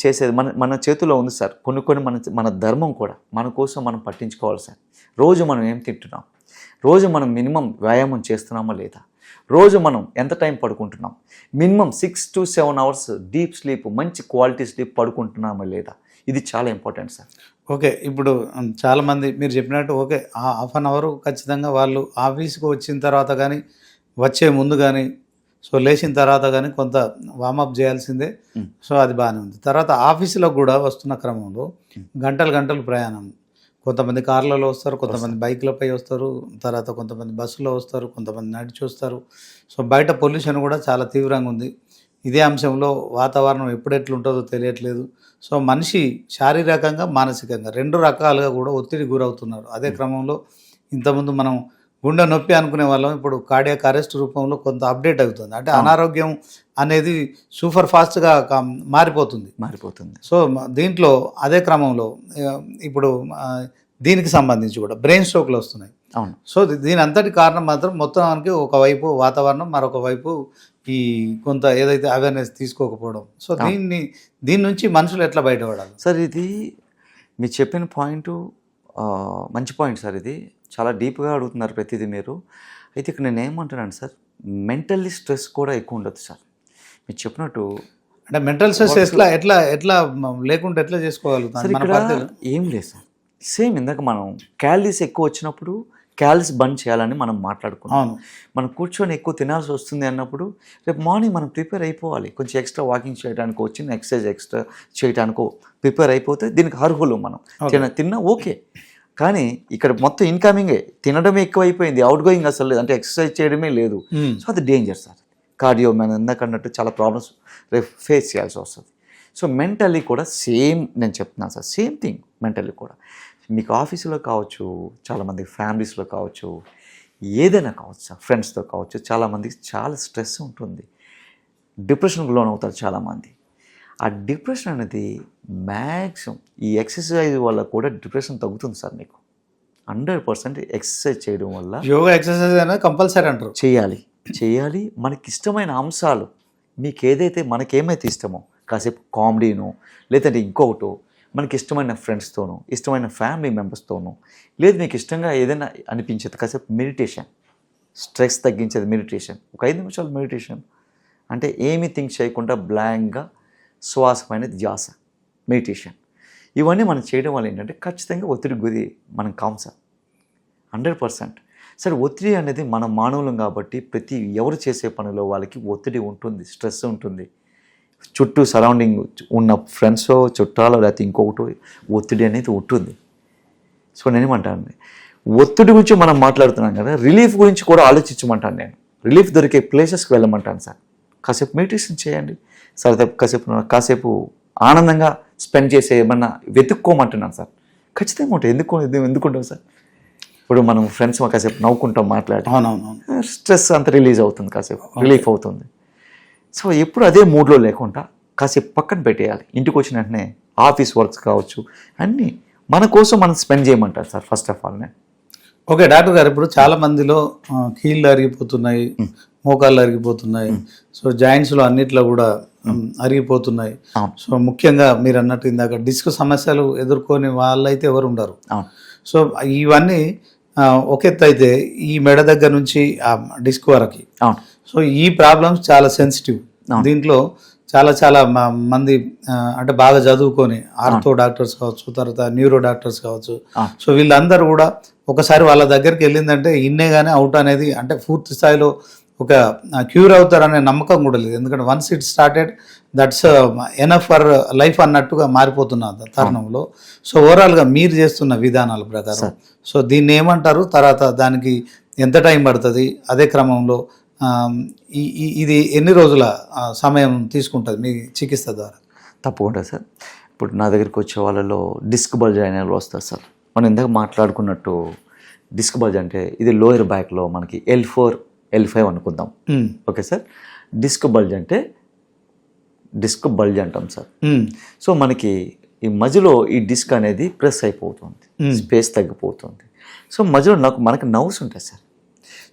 చేసేది మన చేతిలో ఉంది సార్. కొన్ని మన ధర్మం కూడా మన కోసం మనం పట్టించుకోవాలి సార్. రోజు మనం ఏం తింటున్నాం, రోజు మనం మినిమం వ్యాయామం చేస్తున్నామా లేదా, రోజు మనం ఎంత టైం పడుకుంటున్నాం, minimum 6 to 7 hours deep sleep, మంచి క్వాలిటీ స్లీప్ పడుకుంటున్నామా లేదా, ఇది చాలా ఇంపార్టెంట్ సార్. ఓకే. ఇప్పుడు చాలామంది మీరు చెప్పినట్టు ఓకే. హాఫ్ అన్ అవర్ ఖచ్చితంగా వాళ్ళు ఆఫీస్‌కి వచ్చిన తర్వాత గానీ, వచ్చే ముందు గానీ, సో, లేచిన తర్వాత గానీ కొంత వార్మప్ జేయాల్సిందే. సో, అది బానే ఉంది. తర్వాత ఆఫీస్‌లో గూడా వస్తున్న క్రమంలో గంటలు గంటలు ప్రయాణం. కొంతమంది కార్లలో వస్తారు, కొంతమంది బైక్‌లపై వస్తారు, తర్వాత కొంతమంది బస్సులో వస్తారు, కొంతమంది నడిచి వస్తారు. సో, బయట పొల్యూషన్ గూడా చాలా తీవ్రంగా ఉంది. ఇదే అంశంలో వాతావరణం ఎప్పుడెట్లుంటుందో తెలియట్లేదు. సో, మనిషి శారీరకంగా, మానసికంగా 2 రకాలుగా కూడా ఒత్తిడికి గురవుతున్నారు. అదే క్రమంలో ఇంతకుముందు మనం గుండె నొప్పి అనుకునే వాళ్ళం, ఇప్పుడు కార్డియాక్ అరెస్ట్ రూపంలో కొంత అప్డేట్ అవుతుంది. అంటే అనారోగ్యం అనేది సూపర్ ఫాస్ట్‌గా మారిపోతుంది. సో, దీంట్లో అదే క్రమంలో ఇప్పుడు దీనికి సంబంధించి కూడా బ్రెయిన్ స్ట్రోక్‌లు వస్తున్నాయి. అవును. సో, దీని అంతటి కారణం మాత్రం మొత్తానికి ఒకవైపు వాతావరణం, మరొక వైపు ఈ కొంత ఏదైతే అవేర్‌నెస్ తీసుకోకపోవడం. సో, దీని నుంచి మనుషులు ఎట్లా బయటపడాలి? సార్ ఇది మీరు చెప్పిన పాయింటు మంచి పాయింట్ సార్. ఇది చాలా డీప్గా అడుగుతున్నారు ప్రతిదీ మీరు. అయితే ఇక్కడ నేను ఏమంటున్నాను సార్, మెంటల్లీ స్ట్రెస్ కూడా ఎక్కువ ఉండదు సార్. మీరు చెప్పినట్టు అంటే మెంటల్ స్ట్రెస్ ఎట్లా లేకుండా ఎట్లా చేసుకోగలుగుతాం? సార్ ఇక్కడ ఏం లేదు సార్. సేమ్ ఇందాక మనం క్యాలరీస్ ఎక్కువ వచ్చినప్పుడు క్యాలరీస్ బంద్ చేయాలని మనం మాట్లాడుకున్నాం. మనం కూర్చొని ఎక్కువ తినాల్సి వస్తుంది అన్నప్పుడు రేపు మార్నింగ్ మనం ప్రిపేర్ అయిపోవాలి. కొంచెం ఎక్స్ట్రా వాకింగ్ చేయడానికో, చిన్న ఎక్సర్సైజ్ ఎక్స్ట్రా చేయడానికో ప్రిపేర్ అయిపోతే దీనికి అర్హులు మనం. తిన్నా ఓకే, కానీ ఇక్కడ మొత్తం ఇన్కమింగే, తినడమే ఎక్కువ అయిపోయింది, అవుట్ గోయింగ్ అసలు లేదు, అంటే ఎక్సర్సైజ్ చేయడమే లేదు. సో అది డేంజర్ సార్. కార్డియో మనం ఇందాకన్నట్టు చాలా ప్రాబ్లమ్స్ రేపు ఫేస్ చేయాల్సి వస్తుంది. సో మెంటల్లీ కూడా సేమ్ నేను చెప్తున్నాను సార్, సేమ్ థింగ్ మెంటల్లీ కూడా. మీకు ఆఫీసులో కావచ్చు, చాలామంది ఫ్యామిలీస్లో కావచ్చు, ఏదైనా కావచ్చు సార్, ఫ్రెండ్స్తో కావచ్చు, చాలామందికి చాలా స్ట్రెస్ ఉంటుంది, డిప్రెషన్కి లోన్ అవుతారు చాలామంది. ఆ డిప్రెషన్ అనేది మ్యాక్సిమం ఈ ఎక్సర్సైజ్ వల్ల కూడా డిప్రెషన్ తగ్గుతుంది సార్. మీకు 100% ఎక్సర్సైజ్ చేయడం వల్ల, యోగా ఎక్సర్సైజ్ అనేది కంపల్సరీ అంటారు, చేయాలి. మనకి ఇష్టమైన అంశాలు, మీకు ఏదైతే మనకేమైతే ఇష్టమో, కాసేపు కామెడీనో లేదంటే ఇంకొకటో, మనకి ఇష్టమైన ఫ్రెండ్స్తోనో, ఇష్టమైన ఫ్యామిలీ మెంబర్స్తోనో, లేదు మీకు ఇష్టంగా ఏదైనా అనిపించేది కాసేపు మెడిటేషన్, స్ట్రెస్ తగ్గించేది మెడిటేషన్. ఒక 5 నిమిషాలు మెడిటేషన్ అంటే ఏమీ థింక్ చేయకుండా బ్లాంక్గా శ్వాసమైన ధ్యాస మెడిటేషన్. ఇవన్నీ మనం చేయడం వల్ల ఏంటంటే ఖచ్చితంగా ఒత్తిడి గురి మనం కాం సార్, 100%. సరే, ఒత్తిడి అనేది మన మానవులం కాబట్టి ప్రతి ఎవరు చేసే పనిలో వాళ్ళకి ఒత్తిడి ఉంటుంది, స్ట్రెస్ ఉంటుంది. చుట్టూ సరౌండింగ్ ఉన్న ఫ్రెండ్స్, చుట్టాలు, లేకపోతే ఇంకొకటి ఒత్తిడి అనేది ఉంటుంది. సో నేనేమంటాను, ఒత్తిడి గురించి మనం మాట్లాడుతున్నాం కదా, రిలీఫ్ గురించి కూడా ఆలోచించమంటాను నేను. రిలీఫ్ దొరికే ప్లేసెస్కి వెళ్ళమంటాను సార్. కాసేపు మెడిటేషన్ చేయండి, సరదా కాసేపు ఆనందంగా స్పెండ్ చేసే ఏమన్నా వెతుక్కోమంటున్నాను సార్. ఖచ్చితంగా ఉంటాయి. ఎందుకుంటాం సార్? ఇప్పుడు మనం ఫ్రెండ్స్ కాసేపు నవ్వుకుంటాం, మాట్లాడి స్ట్రెస్ అంతా రిలీజ్ అవుతుంది, కాసేపు రిలీఫ్ అవుతుంది. సో ఎప్పుడు అదే మూడ్లో లేకుండా కాసేపు పక్కన పెట్టేయాలి. ఇంటికి వచ్చిన వెంటనే ఆఫీస్ వర్క్స్ కావచ్చు, అన్నీ మన కోసం మనం స్పెండ్ చేయమంటారు sir first of all. Okay doctor గారు, ఇప్పుడు చాలా మందిలో కీళ్ళు అరిగిపోతున్నాయి, మోకాళ్ళు అరిగిపోతున్నాయి, సో జాయింట్స్లో అన్నిట్లో కూడా అరిగిపోతున్నాయి. సో ముఖ్యంగా మీరు అన్నట్టు ఇందాక డిస్క్ సమస్యలు ఎదుర్కొని వాళ్ళైతే ఎవరు ఉండరు. సో ఇవన్నీ ఒక ఎత్తు అయితే, ఈ మెడ దగ్గర నుంచి ఆ డిస్క్ వరకు, సో ఈ ప్రాబ్లమ్స్ చాలా సెన్సిటివ్. దీంట్లో చాలా మంది అంటే బాగా చదువుకొని ఆర్థో డాక్టర్స్ కావచ్చు, తర్వాత న్యూరో డాక్టర్స్ కావచ్చు, సో వీళ్ళందరూ కూడా ఒకసారి వాళ్ళ దగ్గరికి వెళ్ళిందంటే ఇన్నే కానీ అవుట్ అనేది, అంటే పూర్తి స్థాయిలో ఒక క్యూర్ అవుతారనే నమ్మకం కూడా లేదు. ఎందుకంటే once it started that's enough for life అన్నట్టుగా మారిపోతున్న తరుణంలో, సో ఓవరాల్గా మీరు చేస్తున్న విధానాల ప్రకారం సో దీన్ని ఏమంటారు, తర్వాత దానికి ఎంత టైం పడుతుంది, అదే క్రమంలో ఇది ఎన్ని రోజుల సమయం తీసుకుంటుంది మీ చికిత్స ద్వారా? తప్పకుండా సార్. ఇప్పుడు నా దగ్గరికి వచ్చే వాళ్ళలో డిస్క్ బల్జ్ అయిన వాళ్ళు వస్తారు సార్. మనం ఇందాక మాట్లాడుకున్నట్టు డిస్క్ బల్జ్ అంటే ఇది లోయర్ బ్యాక్లో మనకి L4, L5 అనుకుందాం. Okay sir. డిస్క్ బల్జ్ అంటాం సార్. సో మనకి ఈ మధ్యలో ఈ డిస్క్ అనేది ప్రెస్ అయిపోతుంది, స్పేస్ తగ్గిపోతుంది. సో మధ్యలో మనకి నర్వ్స్ ఉంటాయి సార్.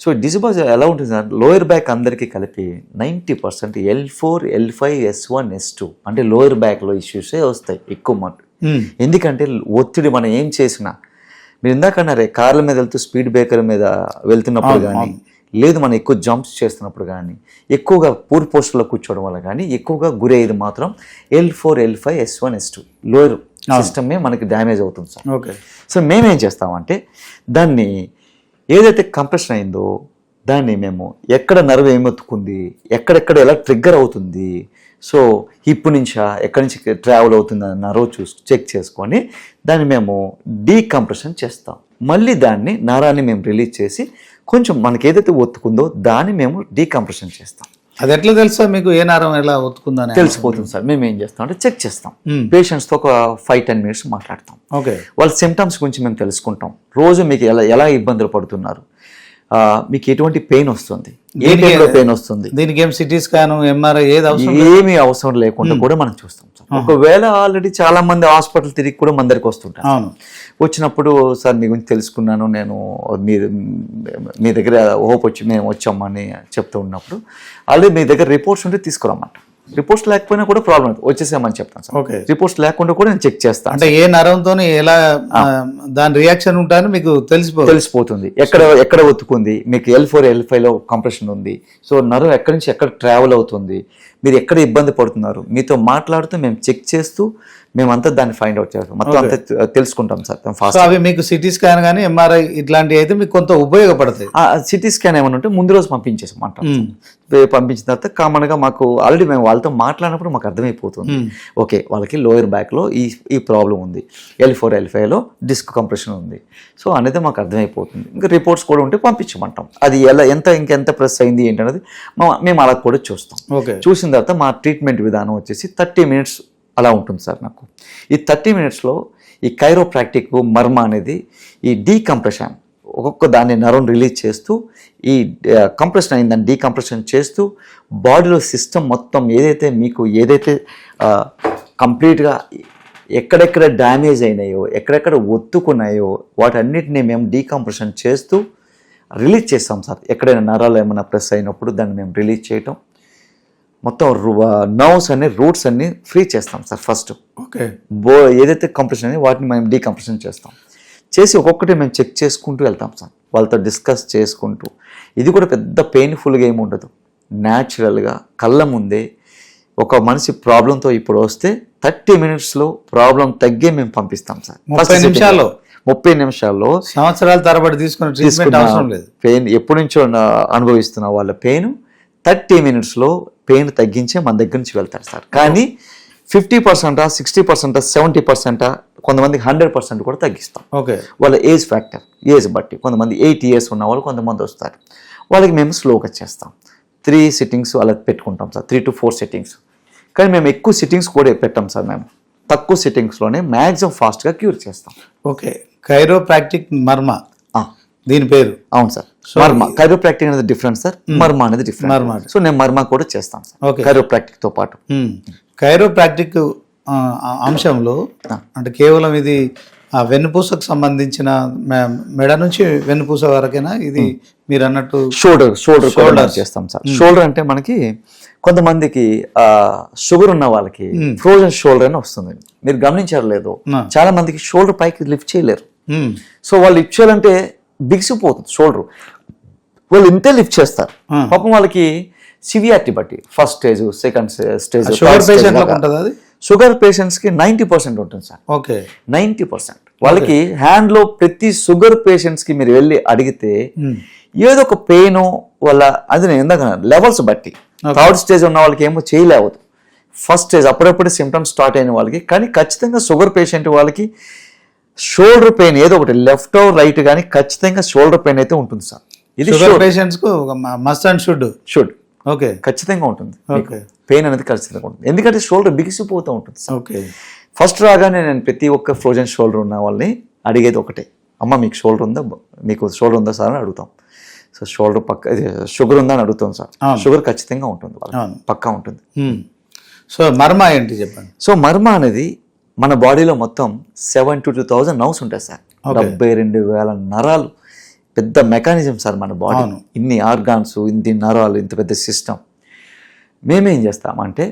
సో డిస్క్ బల్జ్ ఎలా ఉంటుంది సార్, లోయర్ బ్యాక్ అందరికీ కలిపి 90% L4, L5, S1, S2 అంటే లోయర్ బ్యాక్లో ఇష్యూసే వస్తాయి ఎక్కువ మాట. ఎందుకంటే ఒత్తిడి మనం ఏం చేసినా, మీరు ఇందాక అన్నారే కార్ల మీద వెళ్తూ స్పీడ్ బ్రేకర్ మీద వెళ్తున్నప్పుడు కానీ, లేదు మనం ఎక్కువ జంప్స్ చేస్తున్నప్పుడు కానీ, ఎక్కువగా పూర్ పోస్టులో కూర్చోవడం వల్ల కానీ ఎక్కువగా గురయ్యేది మాత్రం L4, L5, S1, S2 lower సిస్టమే మనకి డ్యామేజ్ అవుతుంది సార్. ఓకే. సో మేమేం చేస్తామంటే దాన్ని ఏదైతే కంప్రెషన్ అయిందో దాన్ని మేము ఎక్కడ నర్వ్ ఏమొత్తుకుంది, ఎక్కడెక్కడ ఎలా ట్రిగ్గర్ అవుతుంది, సో హిప్ నుంచా ఎక్కడి నుంచి ట్రావెల్ అవుతుంది నర్వ్ చెక్ చేసుకొని దాన్ని మేము డీకంప్రెషన్ చేస్తాం. మళ్ళీ దాన్ని నరాన్ని మేము రిలీజ్ చేసి కొంచెం మనకి ఏదైతే ఒత్తుకుందో దాన్ని మేము డీకంప్రెషన్ చేస్తాం. అది ఎట్లా తెలుసా మీకు ఏ నరం ఎలా ఒత్తుకుందని? తెలిసిపోతుంది సార్. మేము ఏం చేస్తాం అంటే చెక్ చేస్తాం. పేషెంట్స్తో ఒక 5-10 మినిట్స్ మాట్లాడతాం. ఓకే. వాళ్ళ సిమ్టమ్స్ గురించి మేము తెలుసుకుంటాం. రోజు మీకు ఎలా ఇబ్బందులు పడుతున్నారు, మీకు ఎటువంటి పెయిన్ వస్తుంది, ఏ టైంలో పెయిన్ వస్తుంది, దీనికి ఏం సిటీ స్కాన్ ఎంఆర్ఐ ఏమీ అవసరం లేకుండా కూడా మనం చూస్తాం సార్. ఒకవేళ ఆల్రెడీ చాలా మంది హాస్పిటల్ తిరిగి కూడా మన దగ్గరికి వస్తుంటారు. అవును. వచ్చినప్పుడు సార్ మీ గురించి తెలుసుకున్నాను, నేను మీ దగ్గర హోప్ వచ్చి మేము వచ్చామని చెప్తూ ఉన్నప్పుడు ఆల్రెడీ మీ దగ్గర రిపోర్ట్స్ ఉంటే తీసుకురామంట. రిపోర్ట్స్ లేకపోయినా కూడా ప్రాబ్లం వచ్చేసామని చెప్తాను సార్. ఓకే. రిపోర్ట్స్ లేకుండా కూడా నేను చెక్ చేస్తాను. అంటే ఏ నరంతో ఎలా దాని రియాక్షన్ ఉంటాయని మీకు తెలిసిపోతుంది. ఎక్కడ ఒత్తుకుంది, మీకు L4 L5లో కంప్రెషన్ ఉంది, సో నరం ఎక్కడి నుంచి ఎక్కడ ట్రావెల్ అవుతుంది, మీరు ఎక్కడ ఇబ్బంది పడుతున్నారు, మీతో మాట్లాడుతూ మేము చెక్ చేస్తూ మేమంతా దాన్ని ఫైండ్ అవుట్ చేస్తాం, మొత్తం అంతా తెలుసుకుంటాం సార్ ఫాస్ట్. అవి మీకు సిటీ స్కాన్ కానీ ఎంఆర్ఐ ఇట్లాంటివి అయితే మీకు కొంత ఉపయోగపడతాయి. సిటీ స్కాన్ ఏమైనా ఉంటే ముందు రోజు పంపించేసామంటాం. పంపించిన తర్వాత కామన్గా మాకు ఆల్రెడీ మేము వాళ్ళతో మాట్లాడినప్పుడు మాకు అర్థమైపోతుంది, ఓకే వాళ్ళకి లోయర్ బ్యాక్లో ఈ ప్రాబ్లం ఉంది, L4 L5లో డిస్క్ కంప్రెషన్ ఉంది, సో అనేది మాకు అర్థమైపోతుంది. ఇంకా రిపోర్ట్స్ కూడా ఉంటే పంపించమంటాం. అది ఇంకెంత ప్రెస్ అయింది ఏంటనేది మేము అలా కూడా చూస్తాం. చూసిన తర్వాత మా ట్రీట్మెంట్ విధానం వచ్చేసి 30 మినిట్స్ అలా ఉంటుంది సార్. నాకు ఈ 30 మినిట్స్లో ఈ కైరోప్రాక్టిక్ మర్మ అనేది ఈ డీకంప్రెషన్ ఒక్కొక్క దాన్ని నరం రిలీజ్ చేస్తూ ఈ కంప్రెషన్ అయిన దాన్ని డీకంప్రెషన్ చేస్తూ బాడీలో సిస్టమ్ మొత్తం ఏదైతే కంప్లీట్గా ఎక్కడెక్కడ డ్యామేజ్ అయినాయో, ఎక్కడెక్కడ ఒత్తుకున్నాయో వాటన్నిటిని మేము డీకంప్రెషన్ చేస్తూ రిలీజ్ చేస్తాం సార్. ఎక్కడైనా నరాలు ఏమైనా ప్రెస్ అయినప్పుడు దాన్ని మేము రిలీజ్ చేయటం, మొత్తం నర్వ్స్ అన్ని రూట్స్ అన్ని ఫ్రీ చేస్తాం సార్ ఫస్ట్. ఓకే. ఏదైతే కంప్రెషన్ అని వాటిని మేము డీకంప్రెషన్ చేసి ఒక్కొక్కటి మేము చెక్ చేసుకుంటూ వెళ్తాం సార్, వాళ్ళతో డిస్కస్ చేసుకుంటూ. ఇది కూడా పెద్ద పెయిన్ఫుల్గా ఏమి ఉండదు, న్యాచురల్గా కళ్ళ ముందే ఒక మనిషి ప్రాబ్లంతో ఇప్పుడు వస్తే 30 మినిట్స్లో ప్రాబ్లం తగ్గే మేము పంపిస్తాం సార్. 30 నిమిషాల్లో సంవత్సరాల తరబడి తీసుకున్న అవసరం లేదు. పెయిన్ ఎప్పటి నుంచో అనుభవిస్తున్న వాళ్ళ పెయిన్ 30 మినిట్స్లో పెయిన్ తగ్గించే మన దగ్గర నుంచి వెళ్తారు సార్. కానీ 50%, 60%, 70%, కొంతమందికి 100% కూడా తగ్గిస్తాం. ఓకే. వాళ్ళ ఏజ్ బట్టి కొంతమంది 8 years ఉన్న వాళ్ళు కొంతమంది వస్తారు, వాళ్ళకి మేము స్లోగా చేస్తాం. 3 sittings అలా పెట్టుకుంటాం సార్, 3 to 4 sittings. కానీ మేము ఎక్కువ సిట్టింగ్స్ కూడా పెట్టాం సార్. మేము తక్కువ సిట్టింగ్స్లోనే మ్యాక్సిమం ఫాస్ట్గా క్యూర్ చేస్తాం. ఓకే. కైరోప్రాక్టిక్ మర్మ దీని పేరు. అవును సార్. మర్మ కైరోప్రాక్టిక్ అనేది డిఫరెంట్ సార్, మర్మ అనేది డిఫరెంట్. సో నేను మర్మ కూడా చేస్తాను సార్ కైరోప్రాక్టిక్ తో పాటు. కైరోప్రాక్టిక్ అంశంలో అంటే కేవలం ఇది వెన్నుపూసకు సంబంధించిన మెడ నుంచి వెన్నుపూస వరకేనా ఇది మీరు అన్నట్టు? షోల్డర్ చేస్తాం సార్. షోల్డర్ అంటే మనకి కొంతమందికి షుగర్ ఉన్న వాళ్ళకి ఫ్రోజన్ షోల్డర్ అని వస్తుంది. మీరు గమనించారు లేదు, చాలా మందికి షోల్డర్ పైకి లిఫ్ట్ చేయలేరు. సో వాళ్ళు లిఫ్ట్ చేయాలంటే బిగిసిపోతుంది షోల్డర్, వాళ్ళు ఇంతే లిఫ్ట్ చేస్తారు. పాపం వాళ్ళకి సివియారిటీ బట్టి first stage, second stage. Sugar patients కి 90% ఉంటుంది సార్. ఓకే. 90% వాళ్ళకి హ్యాండ్ లో ప్రతి షుగర్ పేషెంట్స్ కి మీరు వెళ్ళి అడిగితే ఏదో ఒక పెయిన్ వల్ల, అది నేను ఇందాక లెవెల్స్ బట్టి, థర్డ్ స్టేజ్ ఉన్న వాళ్ళకి ఏమో చేయలేవదు, ఫస్ట్ స్టేజ్ అప్పుడప్పుడే సిమ్టమ్స్ స్టార్ట్ అయిన వాళ్ళకి. కానీ ఖచ్చితంగా షుగర్ పేషెంట్ వాళ్ళకి షోల్డర్ పెయిన్ ఏదో ఒకటి లెఫ్ట్ ఆర్ రైట్ కానీ ఖచ్చితంగా షోల్డర్ పెయిన్ అయితే ఉంటుంది సార్. ఇది షుగర్ పేషెంట్స్ కు మస్ట్ అండ్ షుడ్. ఓకే. ఖచ్చితంగా ఉంటుంది పెయిన్ అనేది, ఖచ్చితంగా ఉంటుంది. ఎందుకంటే షోల్డర్ బిగిసిపోతూ ఉంటుంది సార్. ఓకే. ఫస్ట్ రాగానే నేను ప్రతి ఒక్క ఫ్రోజన్ షోల్డర్ ఉన్న వాళ్ళని అడిగేది ఒకటే, అమ్మ మీకు షోల్డర్ ఉందా, మీకు షోల్డర్ ఉందా సార్ అని అడుగుతాం. సో షోల్డర్ షుగర్ ఉందా అని అడుగుతాం సార్. షుగర్ ఖచ్చితంగా ఉంటుంది, పక్కా ఉంటుంది. సో మర్మ ఏంటి చెప్పండి. సో మర్మ అనేది మన బాడీలో మొత్తం 72,000 నర్వ్స్ ఉంటాయి సార్. 72,000 నరాలు, పెద్ద మెకానిజం సార్ మన బాడీ. ఇన్ని ఆర్గాన్స్, ఇన్ని నరాలు, ఇంత పెద్ద సిస్టమ్. మేమేం చేస్తామంటే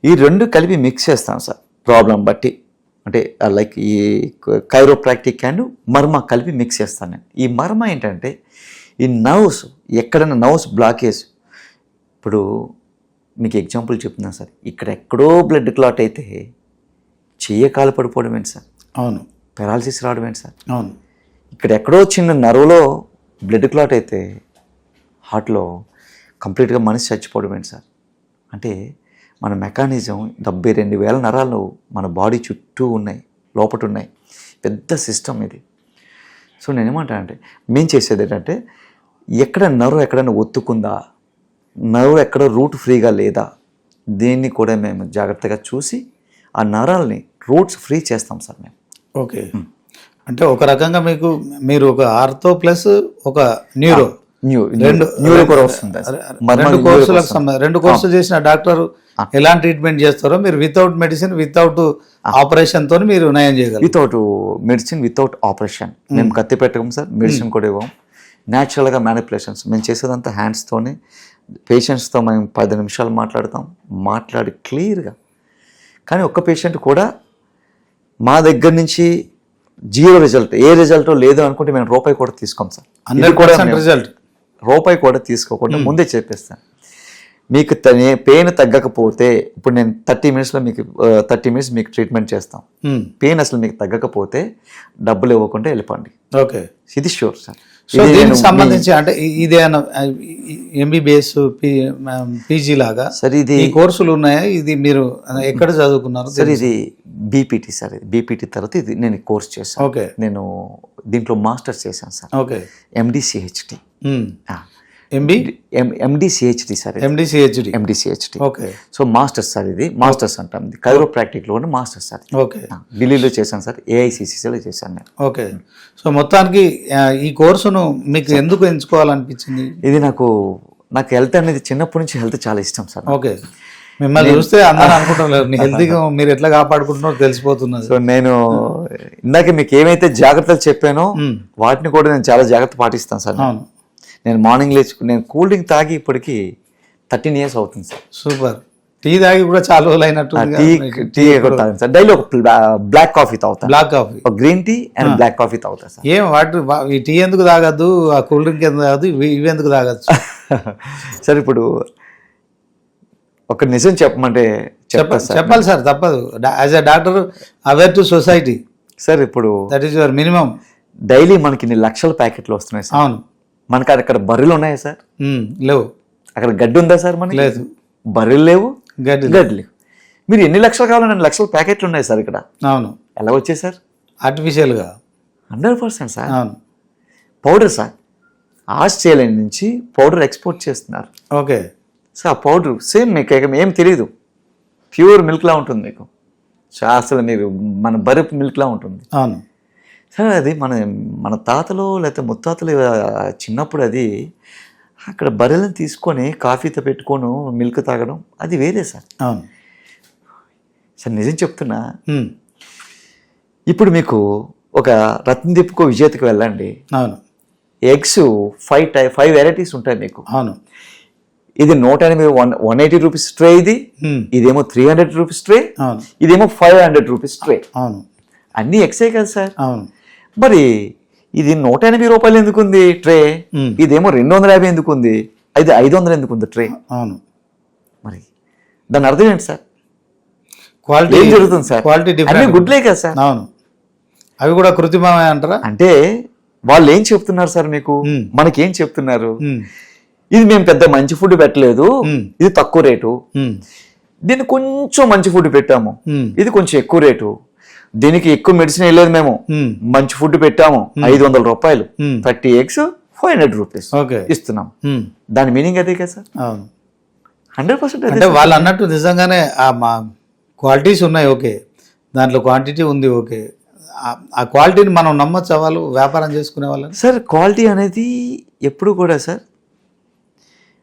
ఈ రెండు కలిపి మిక్స్ చేస్తాం సార్ ప్రాబ్లం బట్టి. అంటే లైక్ ఈ కైరోప్రాక్టిక్ అండ్ మర్మ కలిపి మిక్స్ చేస్తాను నేను. ఈ మర్మ ఏంటంటే ఈ నర్వ్స్, ఎక్కడైనా నర్వ్స్ బ్లాకేజ్, ఇప్పుడు మీకు ఎగ్జాంపుల్ చెప్తున్నాను సార్, ఇక్కడ ఎక్కడో బ్లడ్ క్లాట్ అయితే చెయ్య కాలు పడిపోవడం ఏంటి సార్, అవును పెరాలసిస్ రావడం ఏంటి సార్, అవును ఇక్కడ ఎక్కడో చిన్న నరువులో బ్లడ్ క్లాట్ అయితే హార్ట్లో కంప్లీట్గా మనిషి చచ్చిపోవడం ఏంటి సార్. అంటే మన మెకానిజం 72,000 నరాలు మన బాడీ చుట్టూ ఉన్నాయి, లోపట ఉన్నాయి, పెద్ద సిస్టమ్ ఇది. సో నేనేమంటానంటే మేము చేసేది ఏంటంటే ఎక్కడ నరువు ఎక్కడైనా ఒత్తుకుందా, నరువు ఎక్కడ రూట్ ఫ్రీగా లేదా, దీన్ని కూడా మేము జాగ్రత్తగా చూసి ఆ నరాల్ని రూట్స్ ఫ్రీ చేస్తాం సార్ మేము. ఓకే, అంటే ఒక రకంగా మీరు ఒక ఆర్థో ప్లస్ ఒక న్యూరో రెండు కోర్సులు చేసిన డాక్టర్ ఎలాంటి ట్రీట్మెంట్ చేస్తారో మీరు వితౌట్ మెడిసిన్ వితౌట్ ఆపరేషన్ తోని మీరు నయం చేయగలరు. వితౌట్ మెడిసిన్ వితౌట్ ఆపరేషన్ మేము కత్తి పెట్టం సార్, మెడిసిన్ కూడా ఇవ్వం. న్యాచురల్గా మ్యానిపులేషన్స్ మేము చేసేదంతా హ్యాండ్స్తోనే. పేషెంట్స్తో మేము 10 నిమిషాలు మాట్లాడి క్లియర్గా. కానీ ఒక్క పేషెంట్ కూడా మా దగ్గర నుంచి 0 రిజల్ట్, ఏ రిజల్ట్ లేదు అనుకుంటే మేము రూపాయి కూడా తీసుకోం సార్. 100% రిజల్ట్, రూపాయి కూడా తీసుకోకుండా ముందే చెప్పేస్తాను. మీకు పెయిన్ తగ్గకపోతే ఇప్పుడు నేను 30 మినిట్స్ మీకు ట్రీట్మెంట్ చేస్తాం. పెయిన్ అసలు మీకు తగ్గకపోతే డబ్బులు ఇవ్వకుండా వెళ్ళిపోండి. ఓకే, ఇది షూర్ సార్. సో దీనికి సంబంధించి అంటే ఇదేనా ఎంబీబీఎస్ పీజీ లాగా సార్ ఇది ఈ కోర్సులు ఉన్నాయా? ఇది మీరు ఎక్కడ చదువుకున్నారు సార్? ఇది బీపీటీ సార్. ఇది బీపీటీ తర్వాత ఇది నేను కోర్స్ చేశాను. ఓకే, నేను దీంట్లో మాస్టర్స్ చేశాను sir. Okay, MDCHD sir. MDCHD. Okay, so masters sir. ఇది మాస్టర్స్ అంటాం, ఇది కైరోప్రాక్టిక్లో మాస్టర్స్ సార్. ఓకే, ఢిల్లీలో చేశాను సార్, ఏఐసిసిలో చేశాను నేను. ఓకే, సో మొత్తానికి ఈ కోర్సును మీకు ఎందుకు ఎంచుకోవాలనిపించింది? ఇది నాకు హెల్త్ అనేది చిన్నప్పటి నుంచి హెల్త్ చాలా ఇష్టం సార్. ఓకే, మిమ్మల్ని చూస్తే అందరూ అనుకుంటున్నారు హెల్తీగా మీరు ఎట్లా కాపాడుకుంటున్నారో తెలిసిపోతున్నది. సో నేను ఇందాక మీకు ఏమైతే జాగ్రత్తలు చెప్పానో వాటిని కూడా నేను చాలా జాగ్రత్త పాటిస్తాను సార్. అవును, నేను మార్నింగ్ నేను కూల్ డ్రింక్ తాగి ఇప్పటికి 13 years అవుతుంది సార్. సూపర్. టీ తాగి కూడా చాలా రోజులు అయినట్టు. టీ కూడా తాగాను సార్. డైలీ ఒక బ్లాక్ కాఫీ తాగుతాను. బ్లాక్ కాఫీ, ఒక green tea and black coffee తాగుతాను సార్. ఏం ఈ టీ ఎందుకు తాగద్దు, ఆ కూల్ డ్రింక్ ఎందుకు తాగద్దు, ఇవి ఎందుకు తాగచ్చు సార్? ఇప్పుడు ఒక నిజం చెప్పమంటే చెప్పాలి సార్, తప్పదు. As a doctor aware to society sir. ఇప్పుడు that is your minimum. Daily మనకి ఇన్ని లక్షల ప్యాకెట్లు వస్తున్నాయి సార్. అవును, మనకి అక్కడ బర్రెలు ఉన్నాయా సార్? లేవు. అక్కడ గడ్డి ఉందా సార్? మనకి లేదు. బర్రెలు లేవు, గడ్డి లేవు. మీరు ఎన్ని లక్షలు కావాలని 2 లక్షల ప్యాకెట్లు ఉన్నాయి సార్ ఇక్కడ. అవును, ఎలా వచ్చాయి సార్? ఆర్టిఫిషియల్గా. 100% సార్. అవును, పౌడర్ సార్. ఆస్ట్రేలియా నుంచి పౌడర్ ఎక్స్పోర్ట్ చేస్తున్నారు. ఓకే, సో ఆ పౌడర్ సేమ్ మీకు ఏం తెలియదు, ప్యూర్ మిల్క్లా ఉంటుంది మీకు. అసలు మీరు మన బర్రె మిల్క్లా ఉంటుంది. అవును సార్. అది మన తాతలు లేకపోతే ముత్తాతలు చిన్నప్పుడు అది అక్కడ బర్రెలను తీసుకొని కాఫీతో పెట్టుకొని మిల్క్ తాగడం అది వేరే సార్. అవును సార్, నిజం చెప్తున్నా. ఇప్పుడు మీకు ఒక రత్నదీప్కో విజేతకు వెళ్ళండి. అవును, ఎగ్స్ 5 వెరైటీస్ ఉంటాయి మీకు. అవును, ఇది 180 180 రూపీస్ ట్రే, ఇదేమో 300 రూపీస్ ట్రే, ఇదేమో 500 రూపీస్ ట్రే. అవును, అన్నీ ఎగ్సే కదా సార్. అవును, మరి ఇది 180 రూపాయలు ఎందుకుంది ట్రే, ఇదేమో 250 ఎందుకుంది, ఇది 500 ఎందుకుంది ట్రే? అవును, మరి దాని అర్థం ఏంటి సార్? క్వాలిటీ ఏం జరుగుతుంది సార్? క్వాలిటీ అన్ని డిఫరెంట్. గుడ్లే కదా సార్. అవును, అవి కూడా కృత్రిమమే అంటారా? అంటే వాళ్ళు ఏం చెప్తున్నారు సార్ మీకు, మనకేం చెప్తున్నారు? ఇది మేము పెద్ద మంచి ఫుడ్ పెట్టలేదు, ఇది తక్కువ రేటు, దీన్ని కొంచెం మంచి ఫుడ్ పెట్టాము, ఇది కొంచెం ఎక్కువ రేటు, దీనికి ఎక్కువ మెడిసిన్ వేయలేదు, మేము మంచి ఫుడ్ పెట్టాము, 500 రూపాయలు, 30 eggs 500 రూపీస్ ఇస్తున్నాం. దాని మీనింగ్ అదే కదా సార్. అవును, 100%. అంటే వాళ్ళు అన్నట్టు నిజంగానే మా క్వాలిటీస్ ఉన్నాయి, ఓకే, దాంట్లో క్వాంటిటీ ఉంది, ఓకే, ఆ క్వాలిటీని మనం నమ్మొచ్చు వాళ్ళు వ్యాపారం చేసుకునే వాళ్ళని? సార్, క్వాలిటీ అనేది ఎప్పుడు కూడా సార్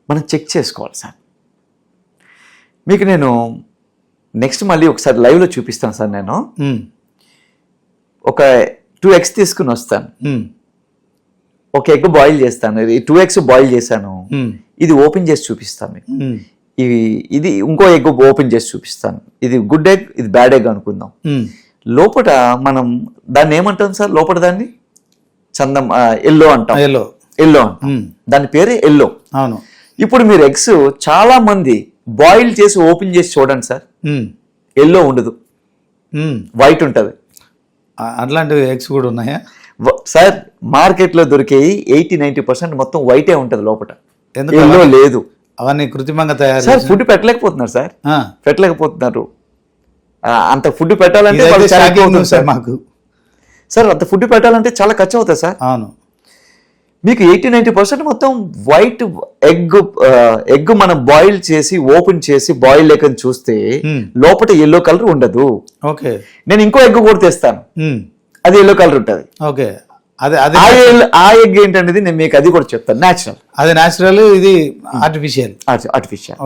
మనం చెక్ చేసుకోవాలి సార్. మీకు నేను నెక్స్ట్ మళ్ళీ ఒకసారి లైవ్లో చూపిస్తాను సార్. నేను ఒక 2 eggs తీసుకుని వస్తాను, ఒక ఎగ్ బాయిల్ చేస్తాను, 2 eggs బాయిల్ చేశాను, ఇది ఓపెన్ చేసి చూపిస్తాను మీకు. ఇది ఇంకో ఎగ్ ఓపెన్ చేసి చూపిస్తాను. ఇది గుడ్ ఎగ్, ఇది బ్యాడ్ ఎగ్ అనుకుందాం. లోపల మనం దాన్ని ఏమంటాం సార్? లోపల దాన్ని ఎల్లో అంటాం. ఎల్లో అంటాం, దాని పేరు ఎల్లో. అవును. ఇప్పుడు మీరు ఎగ్స్ చాలా మంది బాయిల్ చేసి ఓపెన్ చేసి చూడండి సార్, ఎల్లో ఉండదు. వైట్ ఉంటుంది. అట్లాంటివి ఎగ్స్ కూడా ఉన్నాయా సార్ మార్కెట్లో దొరికేవి 80-90% మొత్తం వైటే ఉంటుంది లోపల, ఎందుకు ఎల్లో లేదు. అవన్నీ కృత్రిమంగా తయారు సార్ ఫుడ్ పెట్టలేకపోతున్నారు సార్, పెట్టలేకపోతున్నారు. అంత ఫుడ్ పెట్టాలంటే ఇదైతే వాళ్ళు చాలా shocking అవుతుంది news సార్. మాకు. సార్ అంత ఫుడ్ పెట్టాలంటే చాలా ఖర్చు అవుతుంది సార్. అవును మీకు 80-90% మొత్తం వైట్ ఎగ్ మనం బాయిల్ చేసి ఓపెన్ చేసి బాయిల్ లేకని చూస్తే లోపల ఎల్లో కలర్ ఉండదు. ఓకే నేను ఇంకో ఎగ్ కూడా తెస్తాను, అది ఎల్లో కలర్ ఉంటుంది. ఓకే అదే అదే ఆ ఎగ్ ఏంటనేది నేను మీకు అది కూడా చెప్తాను. న్యాచురల్, అది న్యాచురల్, ఇది ఆర్టిఫిషియల్.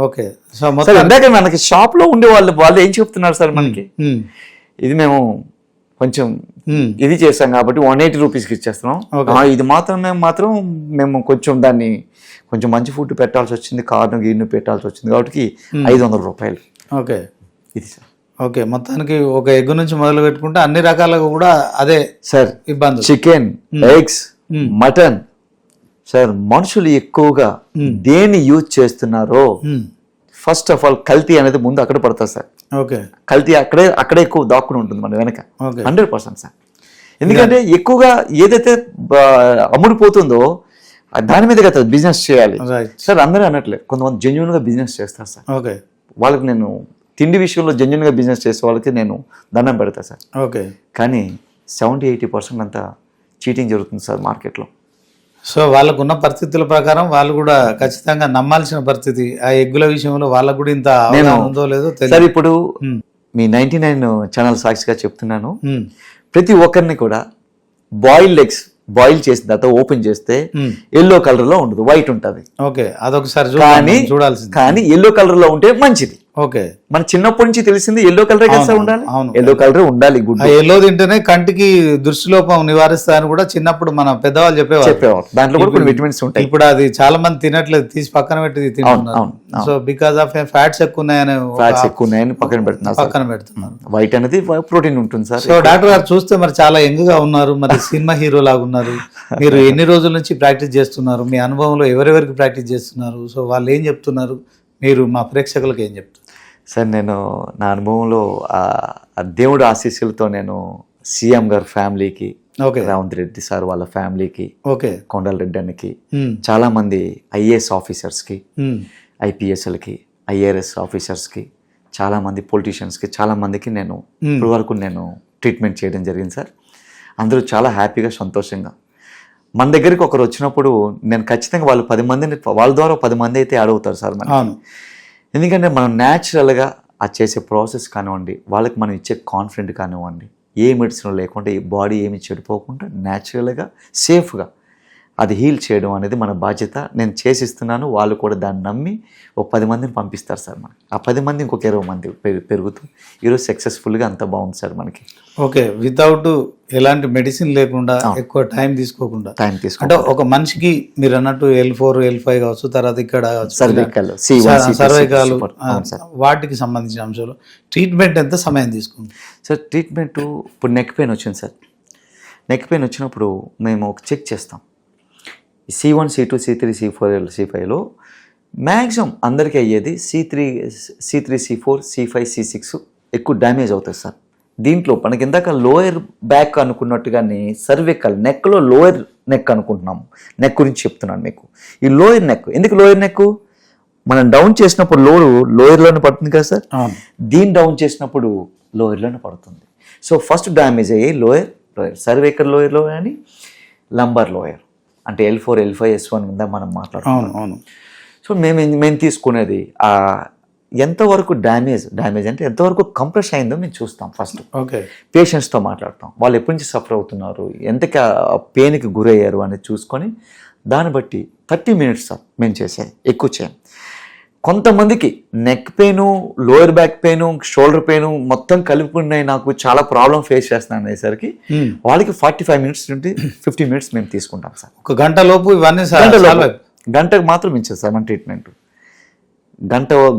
ఓకే సో సార్ ఇందాక మనకి షాప్ లో ఉండే వాళ్ళు ఏం చెప్తున్నారు సార్ మనకి, ఇది మేము కొంచెం ఇది చేస్తాం కాబట్టి 180 రూపీస్కి ఇచ్చేస్తున్నాం, ఇది మాత్రం మేము కొంచెం దాన్ని కొంచెం మంచి ఫుడ్ పెట్టాల్సి వచ్చింది, కార్ను గీర్ను పెట్టాల్సి వచ్చింది కాబట్టి 500 రూపాయలు. ఓకే ఇది సార్. ఓకే మొత్తానికి ఒక ఎగ్ నుంచి మొదలు పెట్టుకుంటే అన్ని రకాలుగా కూడా అదే సార్. ఇబ్బంది. చికెన్, ఎగ్స్, మటన్ సార్ మనుషులు ఎక్కువగా దేన్ని యూజ్ చేస్తున్నారో ఫస్ట్ ఆఫ్ ఆల్ కల్తీ అనేది ముందు అక్కడ పడుతుంది సార్. ఓకే కల్తీ అక్కడే ఎక్కువ దాక్కుని ఉంటుంది మన వెనక, ఓకే 100% సార్. ఎందుకంటే ఎక్కువగా ఏదైతే అమ్ముడిపోతుందో దాని మీద కదా బిజినెస్ చేయాలి సార్. అందరూ అనట్లేదు, కొంతమంది జెన్యున్ గా బిజినెస్ చేస్తారు సార్. ఓకే వాళ్ళకి నేను తిండి విషయంలో జెన్యున్ గా బిజినెస్ చేసే వాళ్ళకి నేను దండం పెడతా సార్. ఓకే కానీ 70-80% అంతా చీటింగ్ జరుగుతుంది సార్ మార్కెట్లో. సో వాళ్ళకున్న పరిస్థితుల ప్రకారం వాళ్ళు కూడా ఖచ్చితంగా నమ్మాల్సిన పరిస్థితి. ఆ ఎగ్గుల విషయంలో వాళ్ళకు కూడా ఇంత అవగాహన ఉందో లేదో తెలియదు సార్. ఇప్పుడు మీ 99 ఛానల్ సాక్షిగా చెప్తున్నాను, ప్రతి ఒక్కరిని కూడా బాయిల్డ్ ఎగ్స్ బాయిల్ చేసిన తర్వాత ఓపెన్ చేస్తే ఎల్లో కలర్ లో ఉండదు, వైట్ ఉంటుంది. ఓకే అదొకసారి చూడాల్సింది. కానీ ఎల్లో కలర్ లో ఉంటే మంచిది. ఓకే మన చిన్నప్పటి నుంచి తెలిసింది ఎల్లో కలర్ కదా ఉండాలి, ఎల్లో కలర్ ఉండాలి. గుడ్ ఎల్లో తింటేనే కంటికి దృష్టిలోపం నివారిస్తా అని కూడా చిన్నప్పుడు మన పెద్దవాళ్ళు చెప్పేవారు. దాంట్లో కూడా కొన్ని విటమిన్స్ ఉంటాయి. ఇప్పుడు అది చాలా మంది తినట్లేదు, తీసి పక్కన పెట్టి తింటున్నారు. సో బికాస్ ఆఫ్ ఫ్యాట్స్ ఎక్కువ ఉన్నాయని పక్కన పెడుతున్నారు. వైట్ అనేది ప్రోటీన్ ఉంటుంది సార్. సో డాక్టర్ గారు చూస్తే మరి చాలా యంగ్ గా ఉన్నారు, మరి సినిమా హీరో లాగా ఉన్నారు. మీరు ఎన్ని రోజుల నుంచి ప్రాక్టీస్ చేస్తున్నారు? మీ అనుభవంలో ఎవరెవరికి ప్రాక్టీస్ చేస్తున్నారు? సో వాళ్ళు ఏం చెప్తున్నారు? మీరు మా ప్రేక్షకులకు ఏం చెప్తారు? సార్ నేను నా అనుభవంలో దేవుడు ఆశీస్సులతో నేను సీఎం గారి ఫ్యామిలీకి, రేవంత్ రెడ్డి సార్ వాళ్ళ ఫ్యామిలీకి, కొండల రెడ్డి అన్నకి, చాలా మంది ఐఏఎస్ ఆఫీసర్స్కి, ఐపీఎస్లకి, ఐఆర్ఎస్ ఆఫీసర్స్కి, చాలా మంది పొలిటీషియన్స్కి, చాలా మందికి నేను ఇప్పటి వరకు నేను ట్రీట్మెంట్ చేయడం జరిగింది సార్. అందరూ చాలా హ్యాపీగా సంతోషంగా మన దగ్గరికి ఒకరు వచ్చినప్పుడు నేను ఖచ్చితంగా వాళ్ళు 10 మందిని వాళ్ళ ద్వారా 10 మంది అయితే యాడ్ అవుతారు సార్ మనకి. ఎందుకంటే మనం న్యాచురల్గా అది చేసే ప్రాసెస్ కానివ్వండి, వాళ్ళకి మనం ఇచ్చే కాన్ఫిడెంట్ కానివ్వండి, ఏ మెడిసిన్ లేకుండా ఈ బాడీ ఏమి చెడిపోకుండా న్యాచురల్గా సేఫ్గా అది హీల్ చేయడం అనేది మన బాధ్యత. నేను చేసిస్తున్నాను, వాళ్ళు కూడా దాన్ని నమ్మి ఒక 10 మందిని పంపిస్తారు సార్ మనకి. ఆ 10 మంది ఇంకొక 20 మంది పెరుగుతూ ఈరోజు సక్సెస్ఫుల్గా అంతా బాగుంది సార్ మనకి. ఓకే వితౌట్ ఎలాంటి మెడిసిన్ లేకుండా, ఎక్కువ టైం తీసుకోకుండా, అంటే ఒక మనిషికి మీరు అన్నట్టు L4 L5 కావచ్చు, తర్వాత ఇక్కడ సర్వైకాలు వాటికి సంబంధించిన అంశాలు ట్రీట్మెంట్ ఎంత సమయం తీసుకుంది సార్? ట్రీట్మెంట్ ఇప్పుడు నెక్ పెయిన్ వచ్చింది సార్. నెక్ పెయిన్ వచ్చినప్పుడు మేము ఒక చెక్ చేస్తాం. C1 C2 C3 C4 C5లో maximum అందరికీ అయ్యేది C3 C4 C5 C6 ఎక్కువ డ్యామేజ్ అవుతుంది సార్. దీంట్లో మనకి ఇందాక లోయర్ బ్యాక్ అనుకున్నట్టుగానే సర్వికల్ నెక్లో లోయర్ నెక్ అనుకుంటున్నాము. నెక్ గురించి చెప్తున్నాను మీకు. ఈ లోయర్ నెక్ ఎందుకు లోయర్ నెక్? మనం డౌన్ చేసినప్పుడు లోయర్లోనే పడుతుంది కదా సార్, దీన్ని డౌన్ చేసినప్పుడు లోయర్లోనే పడుతుంది. సో ఫస్ట్ డ్యామేజ్ అయ్యి లోయర్ సర్వికల్ లోయర్లో కానీ లంబార్ లోయర్ అంటే L4 L5 S1 మీద మనం మాట్లాడుతున్నాం. సో మేము తీసుకునేది ఎంతవరకు డ్యామేజ్ అంటే ఎంతవరకు కంప్రెస్ అయిందో మేము చూస్తాం. ఫస్ట్ పేషెంట్స్తో మాట్లాడతాం, వాళ్ళు ఎప్పటి నుంచి సఫర్ అవుతున్నారు, ఎంతకి పెయిన్కి గురయ్యారు అనేది చూసుకొని దాన్ని బట్టి 30 మినిట్స్ సార్ మేము చేసేది, ఎక్కువ చేయం. కొంతమందికి neck pain, lower back pain, shoulder pain మొత్తం కలిపి ఉన్నాయి, నాకు చాలా ప్రాబ్లం ఫేస్ చేస్తున్నాను అనేసరికి వాళ్ళకి 45 మినిట్స్ నుండి 50 మినిట్స్ మేము తీసుకుంటాం సార్. ఒక గంట లోపు ఇవన్నీ గంటకు మాత్రం ఇచ్చేది సార్ మన ట్రీట్మెంట్.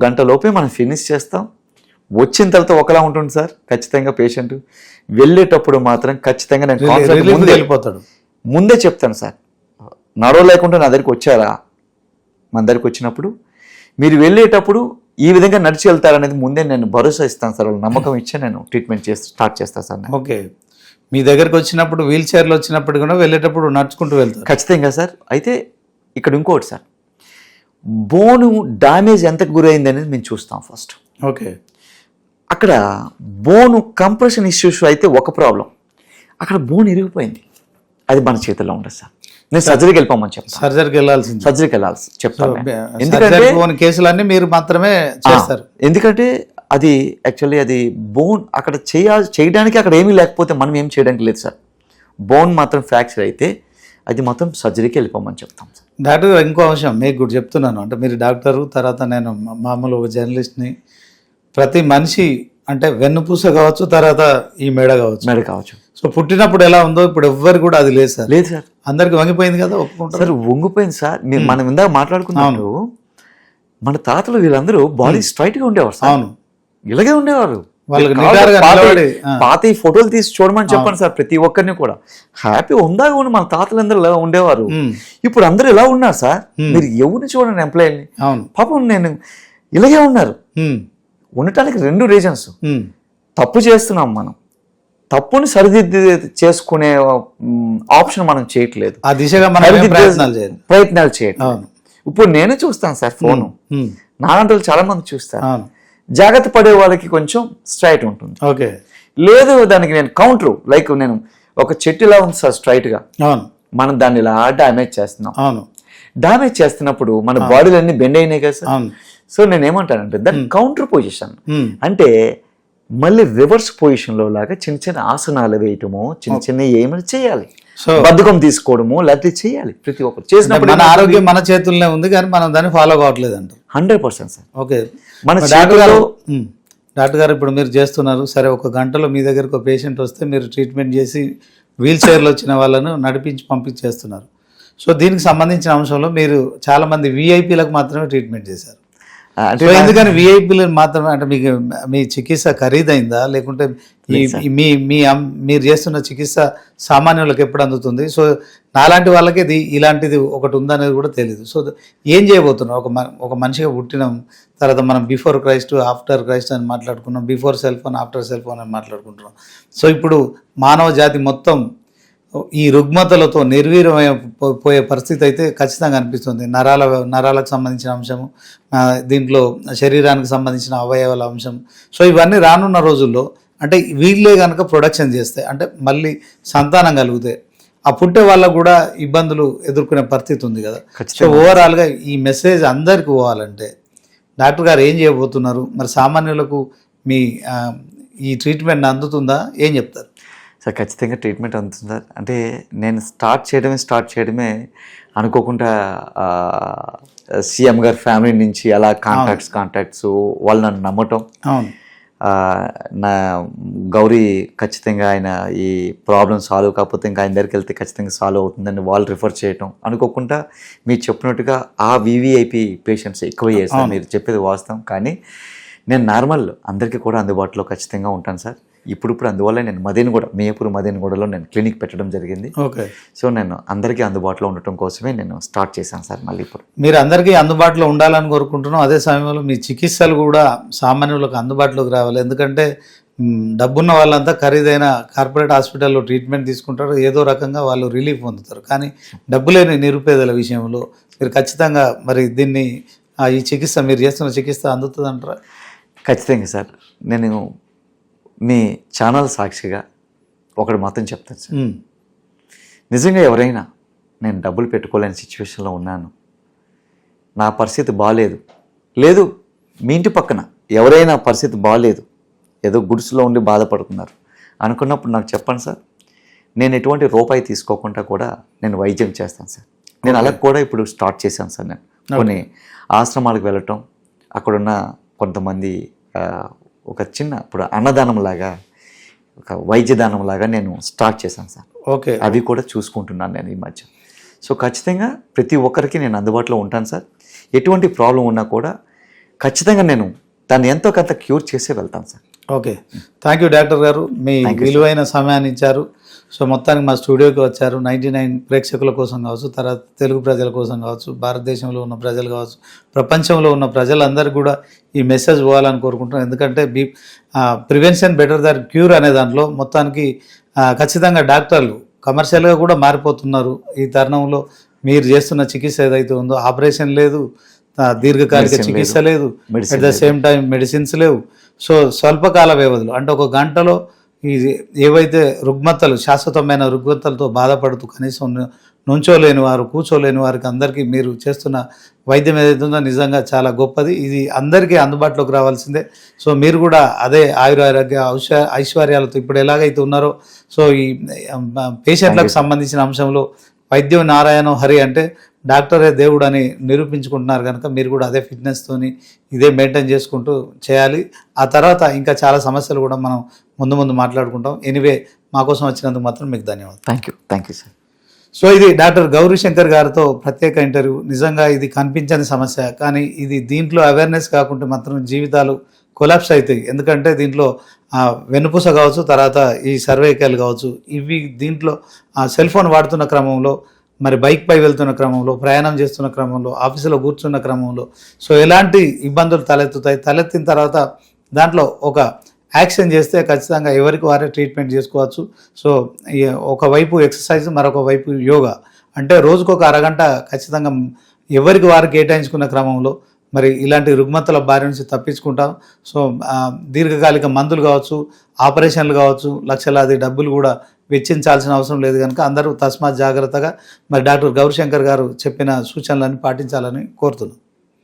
గంట లోపే మనం ఫినిష్ చేస్తాం. వచ్చిన తర్వాత ఒకలా ఉంటుంది సార్ ఖచ్చితంగా. పేషెంట్ వెళ్ళేటప్పుడు మాత్రం ఖచ్చితంగా నేను వెళ్ళిపోతాడు, ముందే చెప్తాను సార్. నడవ లేకుండా నా దగ్గరికి వచ్చారా, మన దగ్గరికి వచ్చినప్పుడు మీరు వెళ్ళేటప్పుడు ఈ విధంగా నడిచి వెళ్తారనేది ముందే నేను భరోసా ఇస్తాను సార్, వాళ్ళ నమ్మకం ఇచ్చే నేను ట్రీట్మెంట్ స్టార్ట్ చేస్తాను సార్. ఓకే, మీ దగ్గరకు వచ్చినప్పుడు వీల్ చైర్లో వచ్చినప్పుడు కూడా వెళ్ళేటప్పుడు నడుచుకుంటూ వెళ్తారు? ఖచ్చితంగా సార్. అయితే ఇక్కడ ఇంకోటి సార్, బోను డ్యామేజ్ ఎంతకు గురైంది అనేది మేము చూస్తాం ఫస్ట్. ఓకే, అక్కడ బోను కంప్రెషన్ ఇష్యూస్ అయితే ఒక ప్రాబ్లం, అక్కడ బోన్ ఇరిగిపోయింది, అది మన చేతుల్లో ఉండదు సార్. నేను సర్జరీకి వెళ్ళిపోమని చెప్తాను. సర్జరీకి వెళ్ళాల్సింది, సర్జరీకి వెళ్ళాల్సి చెప్తాను. ఎందుకంటే కేసులన్నీ మీరు మాత్రమే చేస్తారు. ఎందుకంటే అది యాక్చువల్లీ అది బోన్ అక్కడ చేయడానికి అక్కడ ఏమీ లేకపోతే మనం ఏం చేయడానికి లేదు సార్. బోన్ మాత్రం ఫ్రాక్చర్ అయితే అది మొత్తం సర్జరీకి వెళ్ళిపోమని చెప్తాం సార్. డాక్టర్ గారు ఇంకో అంశం మీకు కూడా చెప్తున్నాను, అంటే మీరు డాక్టరు, తర్వాత నేను మామూలు ఒక జర్నలిస్ట్ని. ప్రతి మనిషి అంటే వెన్నుపూస కావచ్చు, తర్వాత ఈ మెడ కావచ్చు. సో పుట్టినప్పుడు ఎలా ఉందో ఇప్పుడు ఎవ్వరు కూడా అది లేదు సార్. లేదు సార్, అందరికి వంగిపోయింది కదా, ఒప్పుకుంటారు సార్. వంగిపోయింది సార్. మనం ఇందాక మాట్లాడుకున్నాను, మన తాతలు వీళ్ళందరూ బాడీ స్ట్రైట్ గా ఉండేవారు సార్. అవును, ఇలాగే ఉండేవారు. పాత ఈ ఫోటోలు తీసి చూడమని చెప్పండి సార్, ప్రతి ఒక్కరిని కూడా హ్యాపీ ఉందా కూడా మన తాతలందరూ ఇలా ఉండేవారు. ఇప్పుడు అందరూ ఇలా ఉన్నారు సార్. మీరు ఎవరిని చూడండి ఎంప్లాయీని, పాపం నేను ఇలాగే ఉన్నారు. ఉండటానికి 2 రీజన్స్. తప్పు చేస్తున్నాం మనం, తప్పుని సరిదిద్ది చేసుకునే ఆప్షన్ మనం చేయట్లేదు, ఆ దిశగా ప్రయత్నాలు చేయట్లేదు. ఇప్పుడు నేనే చూస్తాను సార్ ఫోను, నానంటలు చాలా మంది చూస్తాను. జాగ్రత్త పడే వాళ్ళకి కొంచెం స్ట్రైట్ ఉంటుంది. ఓకే, లేదు దానికి నేను కౌంటర్, లైక్ నేను ఒక చెట్టు ఇలా ఉంది సార్ స్ట్రైట్ గా, మనం దాన్ని ఇలా డ్యామేజ్ చేస్తున్నాం. డ్యామేజ్ చేస్తున్నప్పుడు మన బాడీలు అన్ని బెండ్ అయినాయి కదా సార్. సో నేను ఏమంటానంటే దాన్ని కౌంటర్ పొజిషన్ అంటే మళ్ళీ రివర్స్ పొజిషన్ లో లాగా చిన్న చిన్న ఆసనాలు వేయటము, చిన్న చిన్న ఏమైనా చేయాలి, బద్ధకం తీసుకోవడము లేకపోతే చేయాలి. ప్రతి ఒక్కరు చేసినప్పుడు మన ఆరోగ్యం మన చేతుల్లోనే ఉంది, కానీ మనం దాన్ని ఫాలో కావట్లేదు అంటారు. 100% సార్. ఓకే, మన డాక్టర్ గారు ఇప్పుడు మీరు చేస్తున్నారు సరే, 1 గంటలో మీ దగ్గరకు ఒక పేషెంట్ వస్తే మీరు ట్రీట్మెంట్ చేసి వీల్ చైర్లో వచ్చిన వాళ్ళను నడిపించి పంపించేస్తున్నారు. సో దీనికి సంబంధించిన అంశంలో మీరు చాలా మంది విఐపీలకు మాత్రమే ట్రీట్మెంట్ చేశారు. ఎందుకని విఐపీలు మాత్రమే? అంటే మీకు మీ చికిత్స ఖరీదైందా, లేకుంటే మీరు చేస్తున్న చికిత్స సామాన్యులకు ఎప్పుడు అందుతుంది? సో నాలాంటి వాళ్ళకి ఇలాంటిది ఒకటి ఉందనేది కూడా తెలియదు. సో ఏం చేయబోతున్నాం? ఒక మనిషిగా పుట్టినాం, తర్వాత మనం బిఫోర్ క్రైస్ట్ ఆఫ్టర్ క్రైస్ట్ అని మాట్లాడుకున్నాం, before cell phone after cell phone అని మాట్లాడుకుంటున్నాం. సో ఇప్పుడు మానవ జాతి మొత్తం ఈ రుగ్మతలతో నిర్వీర్యమైపోయే పరిస్థితి అయితే ఖచ్చితంగా అనిపిస్తుంది. నరాలకు సంబంధించిన అంశము, దీంట్లో శరీరానికి సంబంధించిన అవయవాల అంశం. సో ఇవన్నీ రానున్న రోజుల్లో అంటే వీళ్ళే కనుక ప్రొడక్షన్ చేస్తే, అంటే మళ్ళీ సంతానం కలిగితే ఆ పుట్టే వాళ్ళకు కూడా ఇబ్బందులు ఎదుర్కొనే పరిస్థితి ఉంది కదా. సో ఓవరాల్గా ఈ మెసేజ్ అందరికీ పోవాలంటే డాక్టర్ గారు ఏం చేయబోతున్నారు? మరి సామాన్యులకు మీ ఈ ట్రీట్మెంట్ అందుతుందా? ఏం చెప్తారు సార్? ఖచ్చితంగా ట్రీట్మెంట్ అందుతుంది సార్. అంటే నేను స్టార్ట్ చేయడమే అనుకోకుండా సీఎం గారి ఫ్యామిలీ నుంచి అలా కాంటాక్ట్స్ వాళ్ళు నన్ను నమ్మటం. నా గౌరీ ఖచ్చితంగా ఆయన ఈ ప్రాబ్లం సాల్వ్ కాకపోతే ఇంకా ఆయన దగ్గరికి వెళ్తే ఖచ్చితంగా సాల్వ్ అవుతుందని వాళ్ళు రిఫర్ చేయటం. అనుకోకుండా మీరు చెప్పినట్టుగా ఆ వివిఐపి పేషెంట్స్ ఎక్కువ చేస్తారు. మీరు చెప్పేది వాస్తవం, కానీ నేను నార్మల్ అందరికీ కూడా అందుబాటులో ఖచ్చితంగా ఉంటాను సార్. ఇప్పుడు అందువల్ల నేను మేయపూర్ మదీనగూడలో నేను క్లినిక్ పెట్టడం జరిగింది. ఓకే, సో నేను అందరికీ అందుబాటులో ఉండటం కోసమే నేను స్టార్ట్ చేశాను సార్. మళ్ళీ ఇప్పుడు మీరు అందరికీ అందుబాటులో ఉండాలని కోరుకుంటున్నాం. అదే సమయంలో మీ చికిత్సలు కూడా సామాన్యులకు అందుబాటులోకి రావాలి. ఎందుకంటే డబ్బున్న వాళ్ళంతా ఖరీదైన కార్పొరేట్ హాస్పిటల్లో ట్రీట్మెంట్ తీసుకుంటారు, ఏదో రకంగా వాళ్ళు రిలీఫ్ పొందుతారు. కానీ డబ్బు లేని నిరుపేదల విషయంలో మీరు ఖచ్చితంగా మరి దీన్ని ఈ చికిత్స మీరు చేస్తున్న చికిత్స అందుతుంది అంటారా? ఖచ్చితంగా సార్. నేను మీ ఛానల్ సాక్షిగా ఒకటి మాత్రం చెప్తాను సార్. నిజంగా ఎవరైనా నేను డబ్బులు పెట్టుకోలేని సిచ్యువేషన్లో ఉన్నాను, నా పరిస్థితి లేదు, మీ ఇంటి పక్కన ఎవరైనా పరిస్థితి బాగాలేదు, ఏదో గుడిసులో ఉండి బాధపడుతున్నారు అనుకున్నప్పుడు నాకు చెప్పండి సార్. నేను ఎటువంటి రూపాయి తీసుకోకుండా కూడా నేను వైద్యం చేస్తాను సార్. నేను అలా కూడా ఇప్పుడు స్టార్ట్ చేశాను సార్. నేను కొన్ని ఆశ్రమాలకు వెళ్ళటం, అక్కడున్న కొంతమంది ఒక చిన్న ఇప్పుడు అన్నదానం లాగా, ఒక వైద్యదానం లాగా నేను స్టార్ట్ చేశాను సార్. ఓకే, అవి కూడా చూసుకుంటున్నాను నేను ఈ మధ్య. సో ఖచ్చితంగా ప్రతి ఒక్కరికి నేను అందుబాటులో ఉంటాను సార్. ఎటువంటి ప్రాబ్లం ఉన్నా కూడా ఖచ్చితంగా నేను దాన్ని ఎంతో కొంత క్యూర్ చేసే వెళ్తాను sir. Okay, thank you doctor గారు, మీ విలువైన సమయాన్ని ఇచ్చారు. సో మొత్తానికి మా స్టూడియోకి వచ్చారు. 99 ప్రేక్షకుల కోసం కావచ్చు, తర్వాత తెలుగు ప్రజల కోసం కావచ్చు, భారతదేశంలో ఉన్న ప్రజలు కావచ్చు, ప్రపంచంలో ఉన్న ప్రజలందరూ కూడా ఈ మెసేజ్ పోవాలని కోరుకుంటున్నాం. ఎందుకంటే ప్రివెన్షన్ బెటర్ దాన్ క్యూర్ అనే దాంట్లో మొత్తానికి ఖచ్చితంగా డాక్టర్లు కమర్షియల్గా కూడా మారిపోతున్నారు. ఈ తరుణంలో మీరు చేస్తున్న చికిత్స ఏదైతే ఉందో ఆపరేషన్ లేదు, దీర్ఘకాలిక చికిత్స లేదు, at the same time medicines లేవు. సో స్వల్పకాల వ్యవధిలో అంటే ఒక గంటలో ఈ ఏవైతే రుగ్మతలు శాశ్వతమైన రుగ్మతలతో బాధపడుతూ కనీసం నుంచోలేని వారు, కూర్చోలేని వారికి అందరికీ మీరు చేస్తున్న వైద్యం ఏదైతే ఉందో నిజంగా చాలా గొప్పది. ఇది అందరికీ అందుబాటులోకి రావాల్సిందే. సో మీరు కూడా అదే ఆయురారోగ్య ఐశ్వర్యాలతో ఇప్పుడు ఎలాగైతే ఉన్నారో సో ఈ పేషెంట్లకు సంబంధించిన అంశంలో వైద్యం నారాయణ హరి అంటే డాక్టరే దేవుడు అని నిరూపించుకుంటున్నారు కనుక మీరు కూడా అదే ఫిట్నెస్తోని ఇదే మెయింటైన్ చేసుకుంటూ చేయాలి. ఆ తర్వాత ఇంకా చాలా సమస్యలు కూడా మనం ముందు మాట్లాడుకుంటాం. ఎనీవే మా కోసం వచ్చినందుకు మాత్రం మీకు ధన్యవాదాలు. Thank you sir. సో ఇది డాక్టర్ గౌరీ శంకర్ గారితో ప్రత్యేక ఇంటర్వ్యూ. నిజంగా ఇది కనిపించని సమస్య, కానీ ఇది దీంట్లో అవేర్నెస్ కాకుంటే మాత్రం జీవితాలు కొలాప్స్ అవుతాయి. ఎందుకంటే దీంట్లో వెన్నుపూస కావచ్చు, తర్వాత ఈ సర్వైకల్ కావచ్చు, ఇవి దీంట్లో సెల్ ఫోన్ వాడుతున్న క్రమంలో, మరి బైక్ పై వెళ్తున్న క్రమంలో, ప్రయాణం చేస్తున్న క్రమంలో, ఆఫీసులో కూర్చున్న క్రమంలో సో ఎలాంటి ఇబ్బందులు తలెత్తుతాయి. తలెత్తిన తర్వాత దాంట్లో ఒక యాక్షన్ చేస్తే ఖచ్చితంగా ఎవరికి వారే ట్రీట్మెంట్ చేసుకోవచ్చు. సో ఒకవైపు ఎక్సర్సైజ్, మరొక వైపు యోగా, అంటే రోజుకొక అరగంట ఖచ్చితంగా ఎవరికి వారు కేటాయించుకున్న క్రమంలో మరి ఇలాంటి రుగ్మతల బారి నుంచి తప్పించుకుంటాం. సో దీర్ఘకాలిక మందులు కావచ్చు, ఆపరేషన్లు కావచ్చు, లక్షలాది డబ్బులు కూడా వెచ్చించాల్సిన అవసరం లేదు కనుక అందరూ తస్మాత్ జాగ్రత్తగా మరి డాక్టర్ గౌరీ శంకర్ గారు చెప్పిన సూచనలను పాటించాలని కోరుతున్నాం.